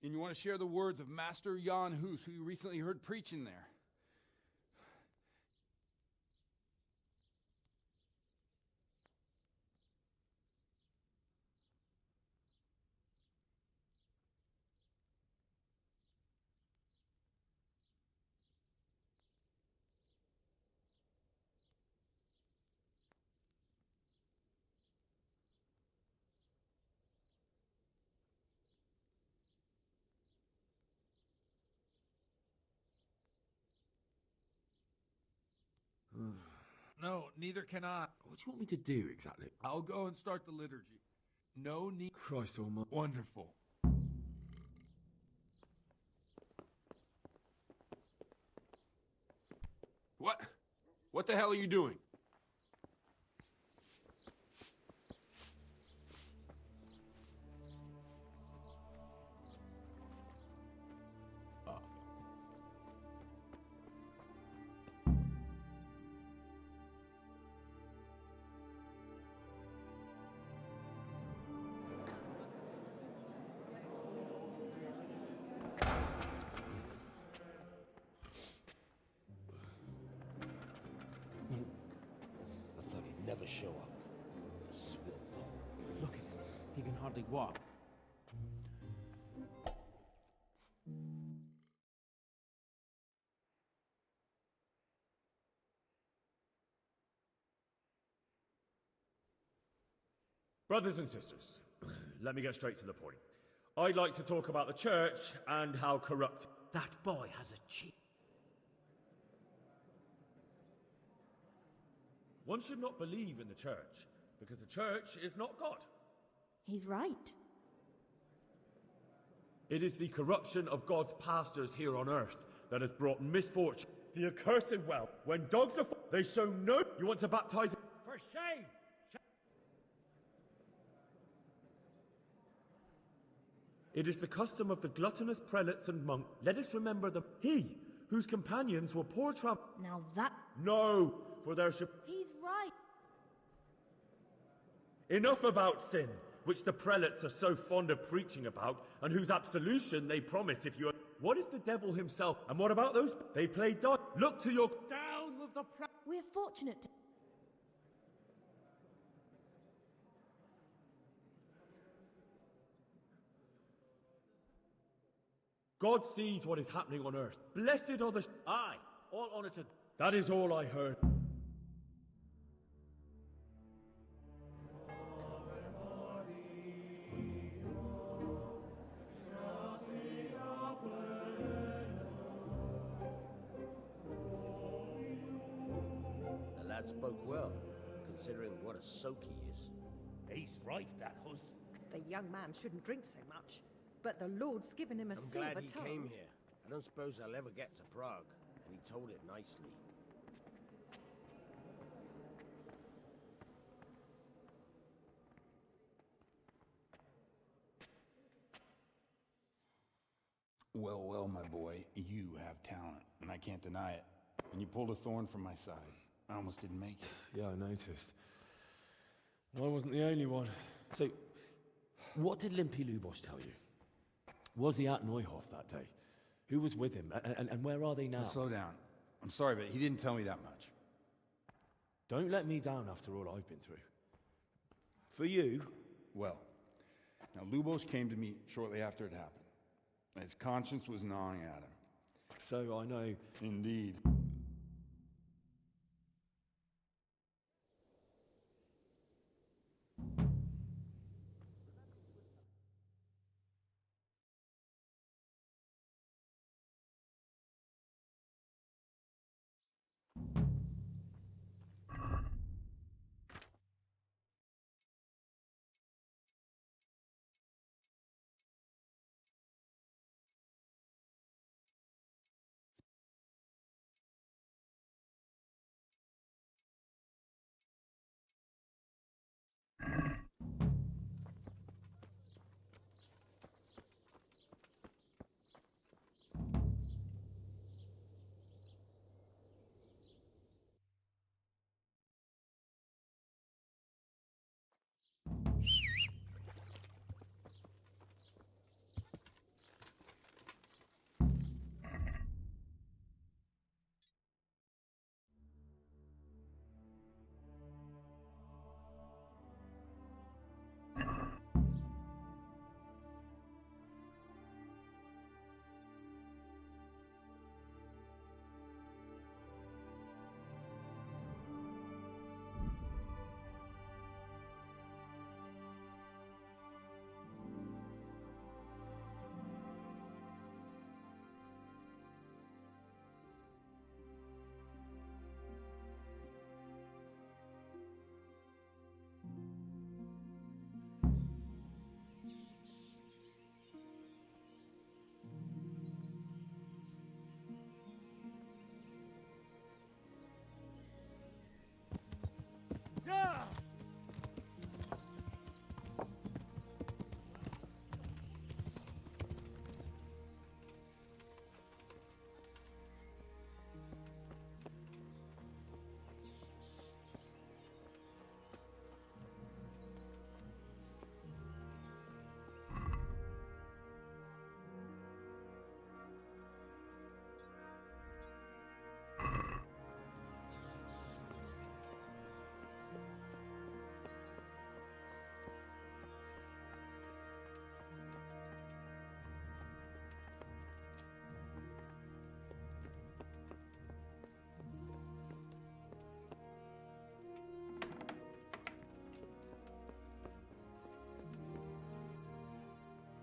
And you want to share the words of Master Jan Hus, who you recently heard preaching there. No, neither can I. What do you want me to do exactly? I'll go and start the liturgy. No need. Christ almighty. Wonderful. What? What the hell are you doing? I thought he'd never show up. The swill. Look at him. He can hardly walk. Brothers and sisters, let me get straight to the point. I'd like to talk about the church and how corrupt... That boy has a cheek. One should not believe in the church, because the church is not God. He's right. It is the corruption of God's pastors here on earth that has brought misfortune. The accursed well, when dogs are... they show no... You want to baptize... For shame! It is the custom of the gluttonous prelates and monks. Let us remember them. He, whose companions were poor travelers. Now that... No, for there should... He's right. Enough about sin, which the prelates are so fond of preaching about, and whose absolution they promise if you are... What if the devil himself... And what about those... They play dog. Look to your... Down with the We're fortunate to... God sees what is happening on earth. Blessed are the... Aye, all honour to... That is all I heard. The lad spoke well, considering what a soak he is. He's right, that huss. The young man shouldn't drink so much, but the Lord's given him a I'm silver glad he tongue. came here. I don't suppose I'll ever get to Prague, and he told it nicely. Well, well, my boy, you have talent, and I can't deny it. And you pulled a thorn from my side. I almost didn't make it. Yeah, I noticed. And I wasn't the only one. So, what did Limpy Lubos tell you? Was he at Neuhof that day? Who was with him? And where are they now? Now, slow down. I'm sorry, but he didn't tell me that much. Don't let me down after all I've been through. For you... Well, now Lubos came to me shortly after it happened. His conscience was gnawing at him. So I know... Indeed.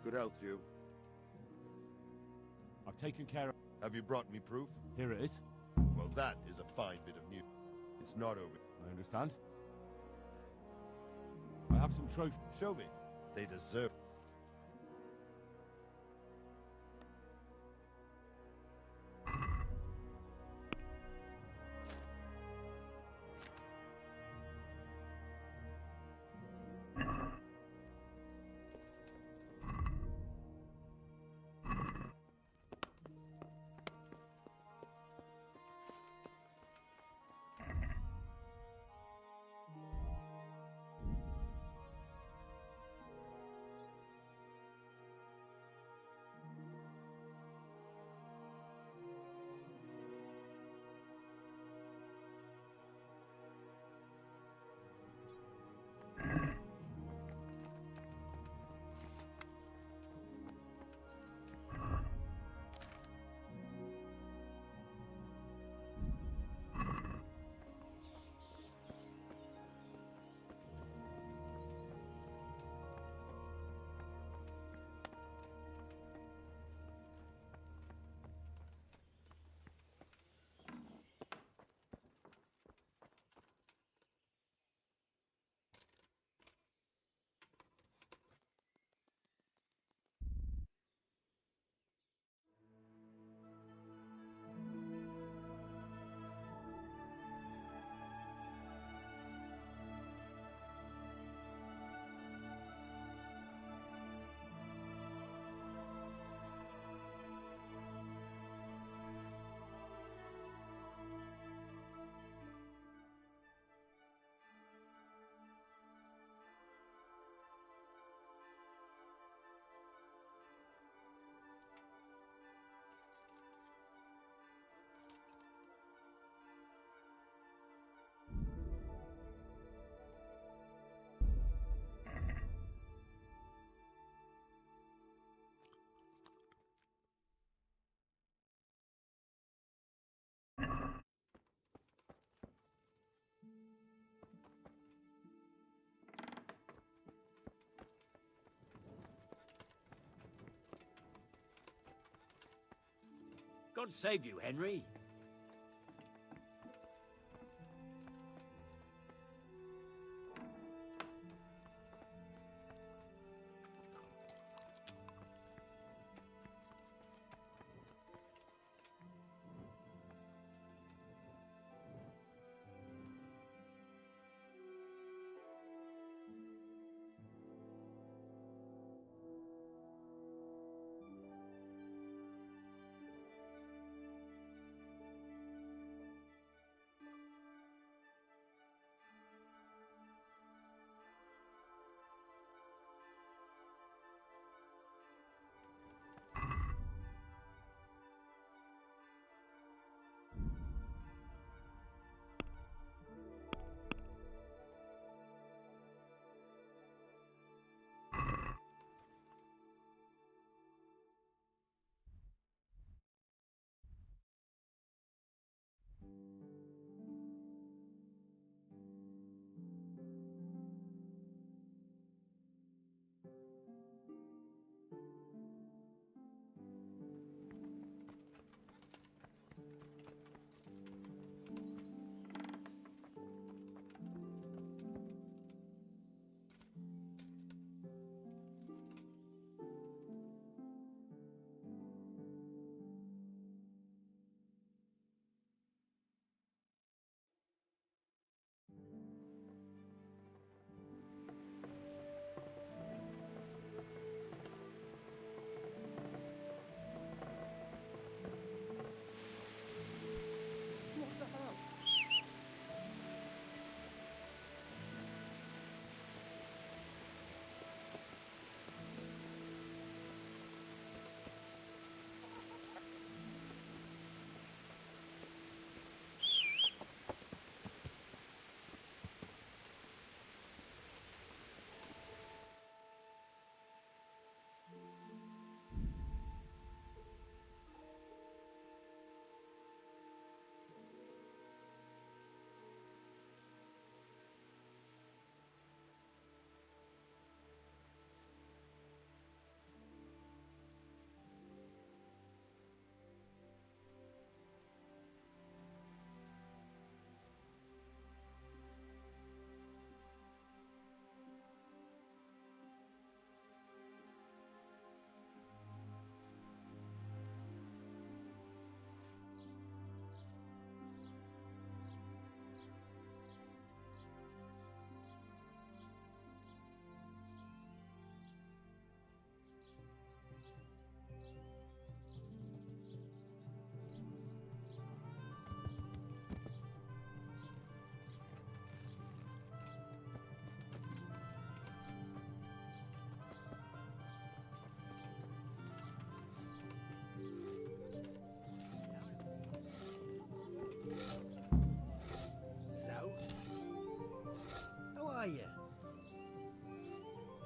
Good health, you. I've taken care of... Have you brought me proof? Here it is. Well, that is a fine bit of news. It's not over. I understand. I have some trophies. Show me. They deserve... God save you, Henry.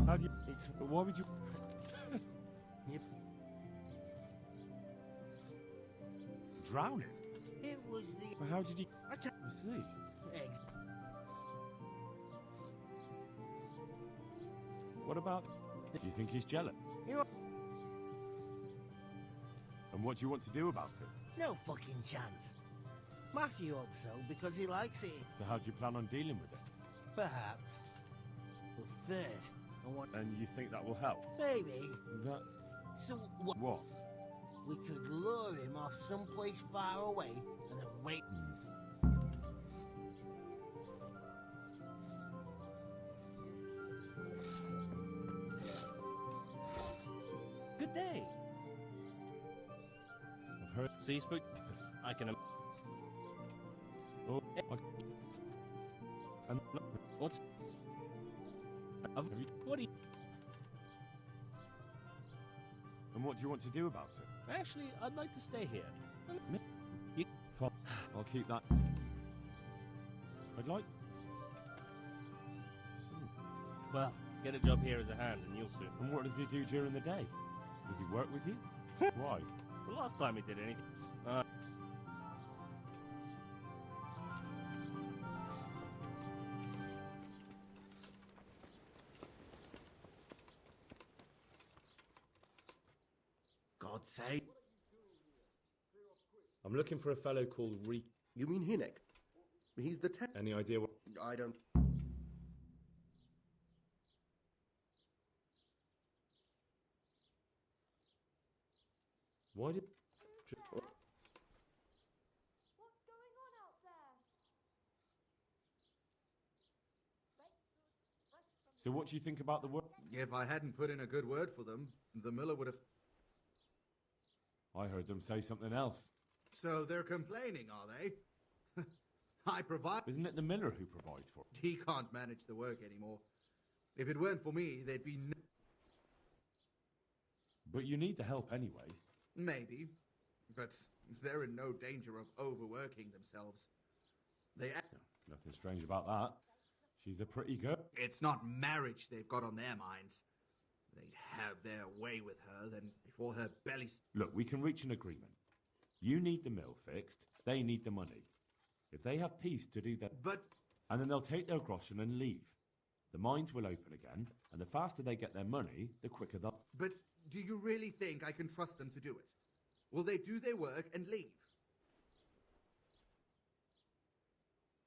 How do you... Why would you... Yep. Drown him? It was the... But how did he... I see. Eggs. What about... Do you think he's jealous? And what do you want to do about it? No fucking chance. Matthew hopes so because he likes it. So how do you plan on dealing with it? Perhaps. But first, I want... And you think that will help? Maybe. That... So what? What? We could lure him off someplace far away and then wait. Good day. I've heard... So you spoke... I can... Oh, and what's... What do you... And what do you want to do about it? Actually, I'd like to stay here. Fine. I'll keep that. I'd like... Well, get a job here as a hand and you'll see. And what does he do during the day? Does he work with you? Why? The last time he did anything... God's sake. I'm looking for a fellow called Reek. You mean Hinnick? He's the Any idea what... I don't... Why did... So what do you think about the work? If I hadn't put in a good word for them, the miller would have... I heard them say something else. So they're complaining, are they? I provide... Isn't it the miller who provides for it? He can't manage the work anymore. If it weren't for me, they'd be... But you need the help anyway. Maybe. But they're in no danger of overworking themselves. They... Nothing strange about that. She's a pretty girl. It's not marriage they've got on their minds. They'd have their way with her, then before her belly's... Look, we can reach an agreement. You need the mill fixed, they need the money. If they have peace to do that... But... And then they'll take their groschen and leave. The mines will open again, and the faster they get their money, the quicker they'll... But do you really think I can trust them to do it? Will they do their work and leave?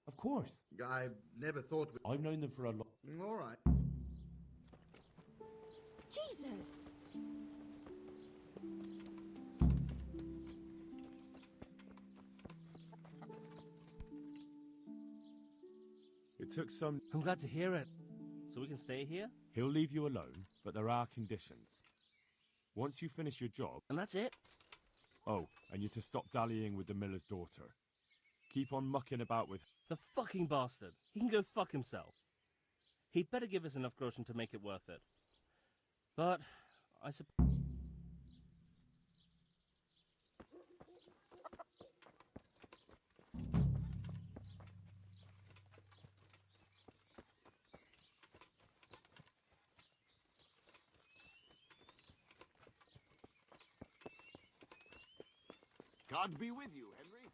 Of course. I never thought... I've known them for a lot... All right. Jesus! It took some... I'm glad to hear it. So we can stay here? He'll leave you alone, but there are conditions. Once you finish your job... And that's it? Oh, and you're to stop dallying with the miller's daughter. Keep on mucking about with... The fucking bastard. He can go fuck himself. He'd better give us enough groschen to make it worth it. But, I suppose... God be with you, Henry.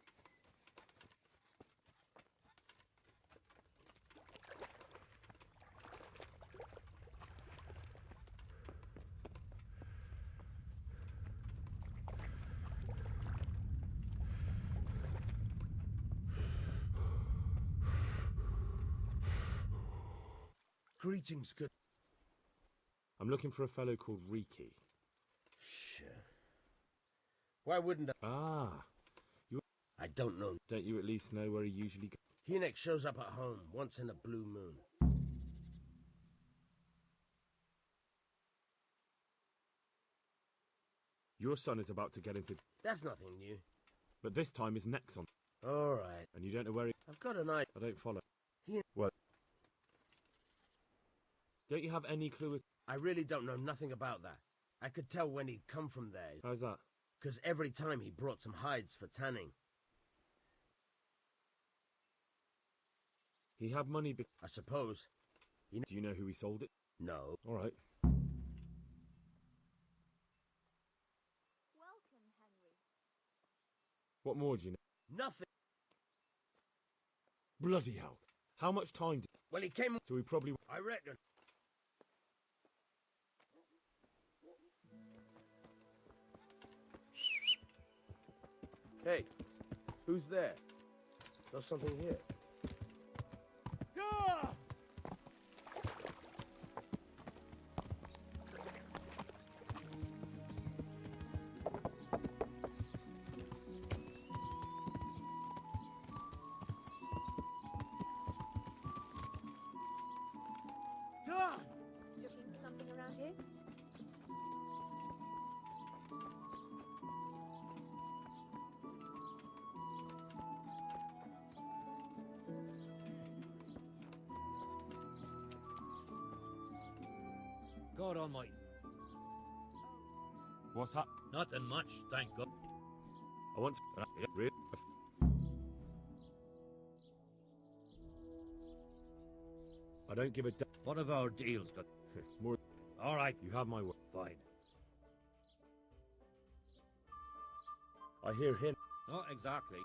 Greetings, good... I'm looking for a fellow called Riki. Sure. Why wouldn't I? Ah. You... I don't know. Don't you at least know where he usually goes? Hinnick shows up at home once in a blue moon. Your son is about to get into... That's nothing new. But this time his neck's on. All right. And you don't know where he... I've got an idea. I don't follow. He... What? Don't you have any clue? I really don't know nothing about that. I could tell when he'd come from there. How's that? Because every time he brought some hides for tanning. He had money... I suppose. Do you know who he sold it? No. All right. Welcome, Henry. What more do you know? Nothing. Bloody hell. How much time did... Well, he came... So we probably... I reckon. Hey, who's there? There's something here. Looking for something around here? God almighty. What's that? Nothing much, thank God. I want to... Really? I don't give a damn. What have our deals got? More... All right. You have my word. Fine. I hear him. Not exactly.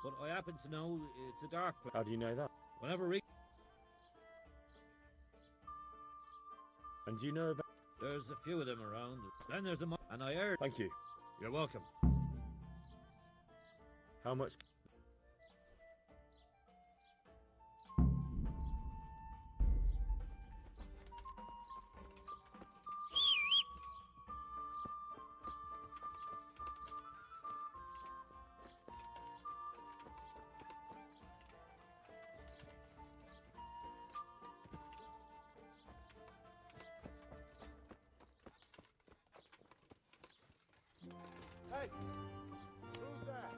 But I happen to know it's a dark place. how do you know that? Whenever And do you know about... there's a few of them around. Then there's a and I heard. Thank you. You're welcome. How much... Hey! Who's that?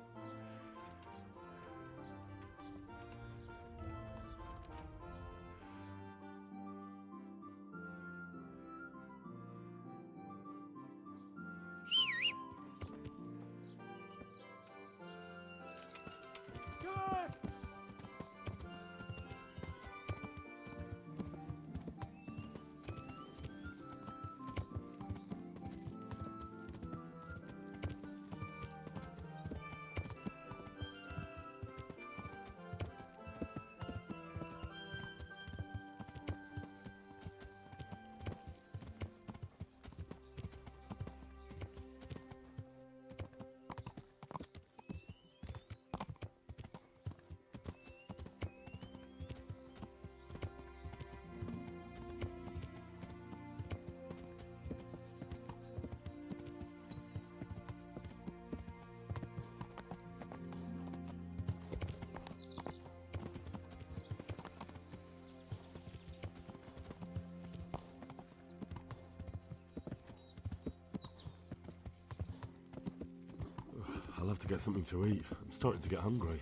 I'll have to get something to eat. I'm starting to get hungry.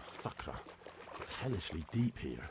Sakra. It's hellishly deep here.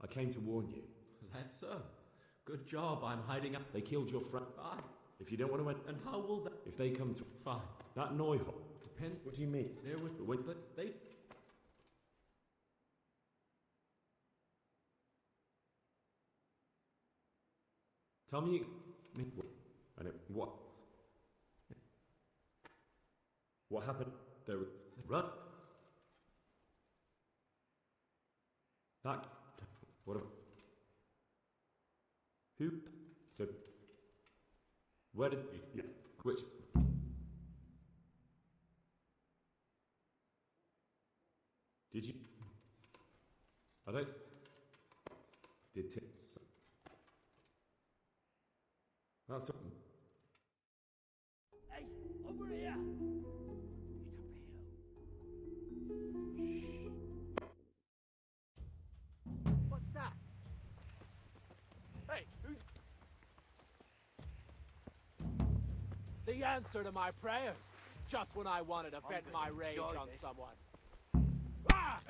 I came to warn you. That's so. Good job, I'm hiding up. They killed your friend. Fine. If you don't want to win. And how will that... If they come to... Fine. That Neuhoff. Depends... What do you mean? There was... But they... Tell me... And it... What? What happened? There were... Run. That... What about... Who? So... Where did... Yeah. Which... Did you... Are those... Did... That's... Hey, over here! What's that? Hey, who's... The answer to my prayers. Just when I wanted to vent my rage on someone. Ah!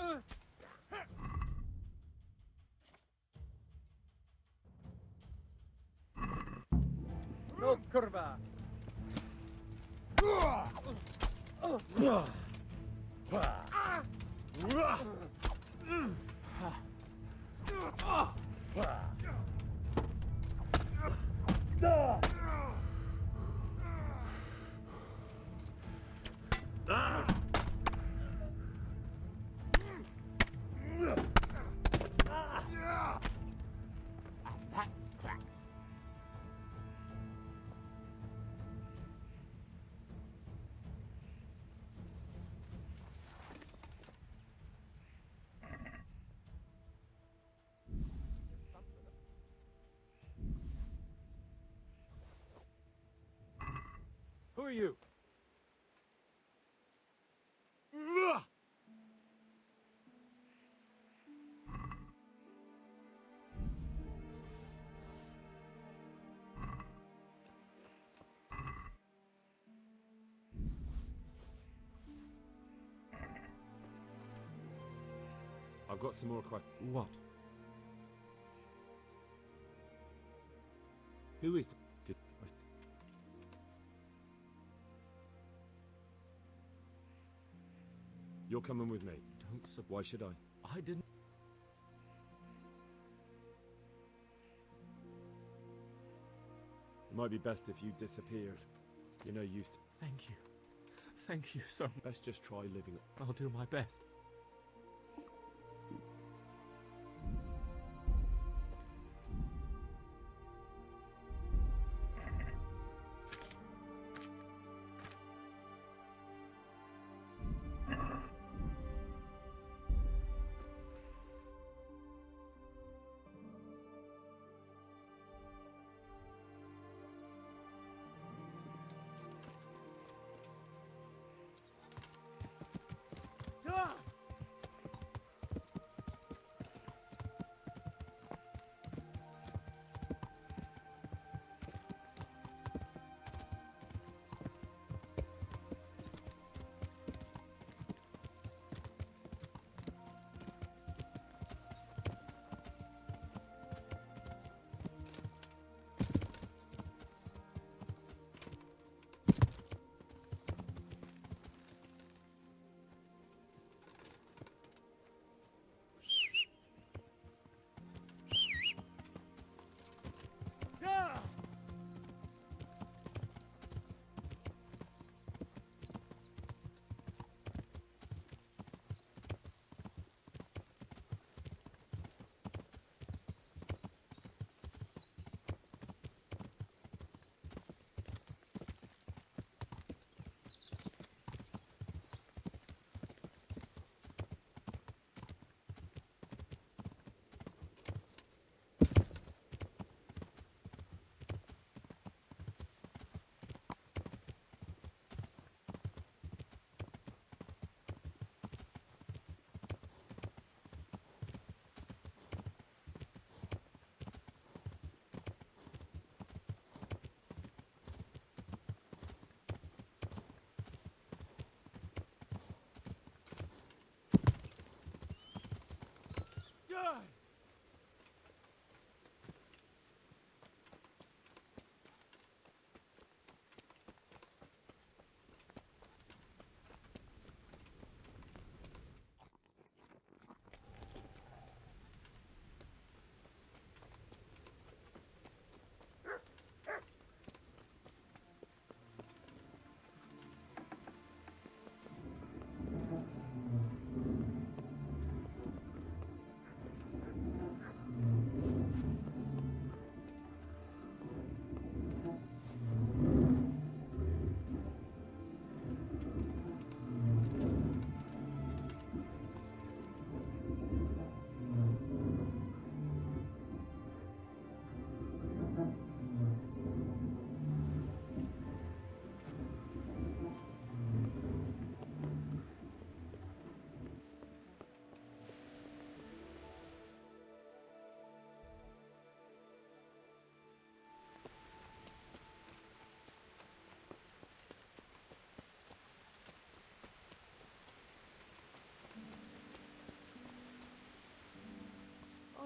No curva. That's that. Who are you? I've got some more questions. What? Who is... You're coming with me. Don't. Why should I? I didn't. It might be best if you disappeared. You're no use to... Thank you. Thank you so much. Best just try living... I'll do my best.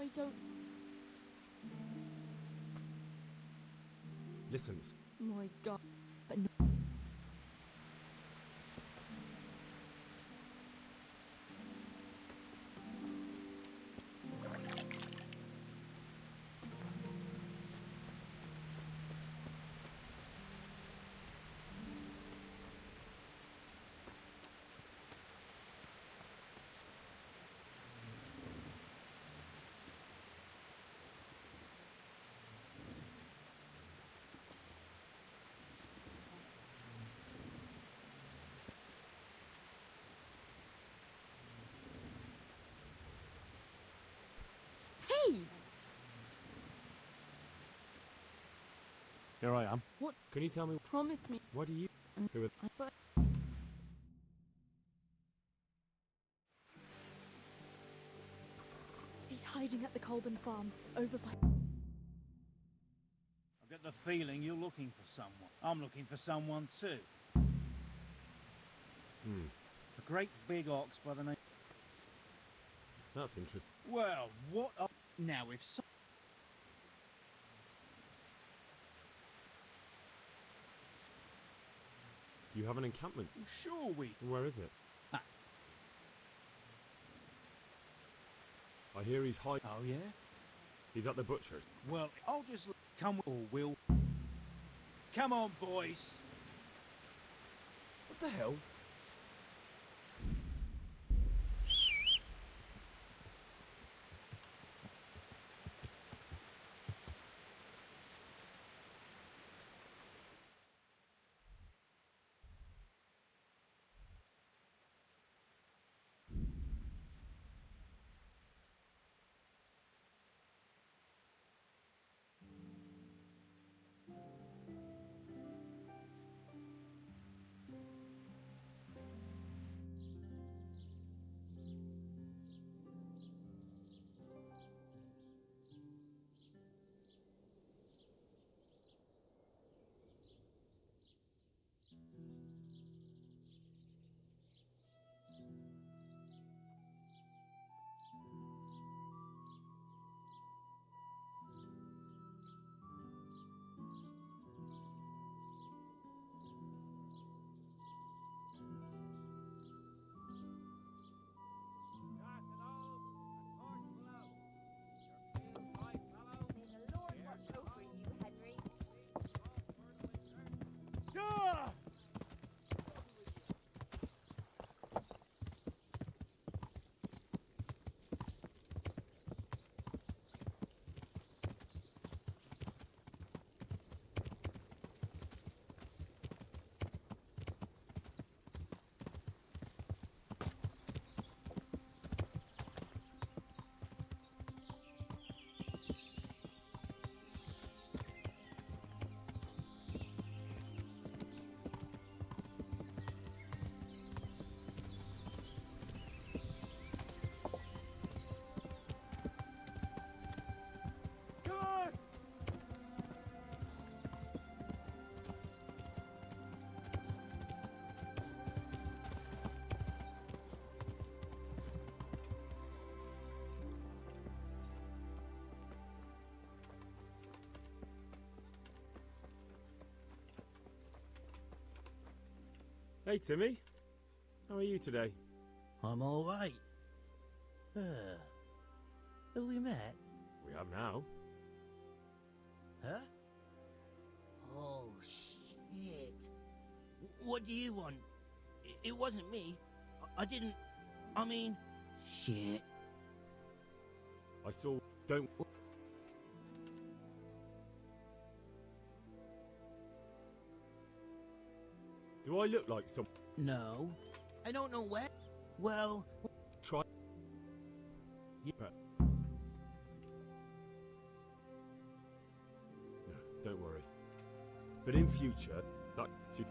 I don't... Listen. My God. Here I am. What? Can you tell me? Promise me. What do you... Who are... But... He's hiding at the Colburn farm, over by... I've got the feeling you're looking for someone. I'm looking for someone too. A great big ox by the name... That's interesting. Well, what... Now, if so... You have an encampment? Sure we... Where is it? Ah. I hear he's hiding. Oh, yeah? He's at the butcher. Well, I'll just... Come or will... Come on, boys! What the hell? Hey, Timmy. How are you today? I'm all right. Have we met? We have now. Huh? Oh, shit. What do you want? It wasn't me. I didn't... I mean... Shit. I saw... Don't... Do I look like some... No. I don't know where. Well... Try... Yeah. No, don't worry. But in future, that should...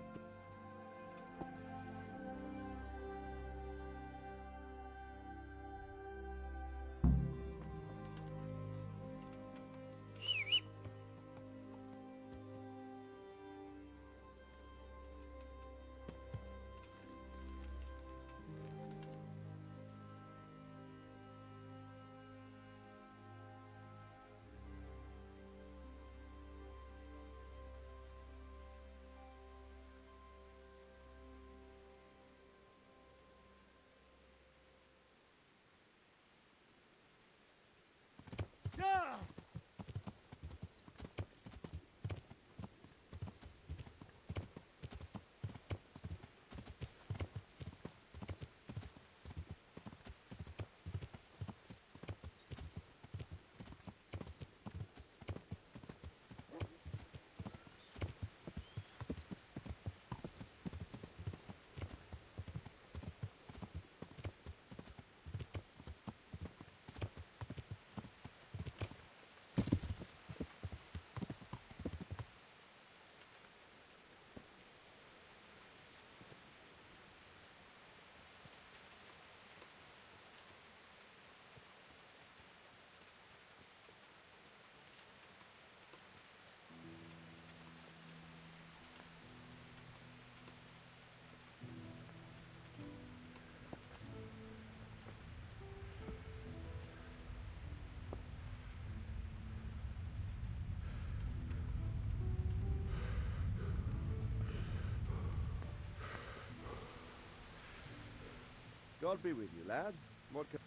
God be with you, lad. What can...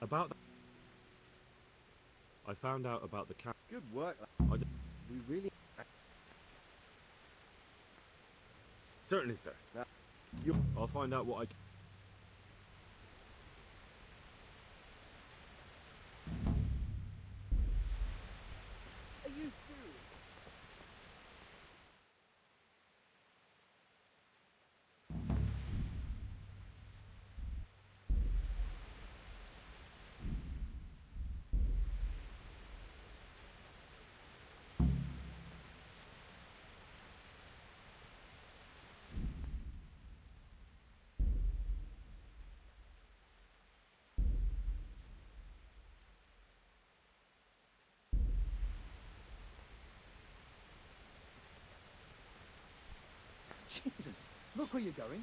About... I found out about the cat. Good work, I lad. We really... Certainly, sir. I'll find out what I can. Are you serious? Jesus, look where you're going.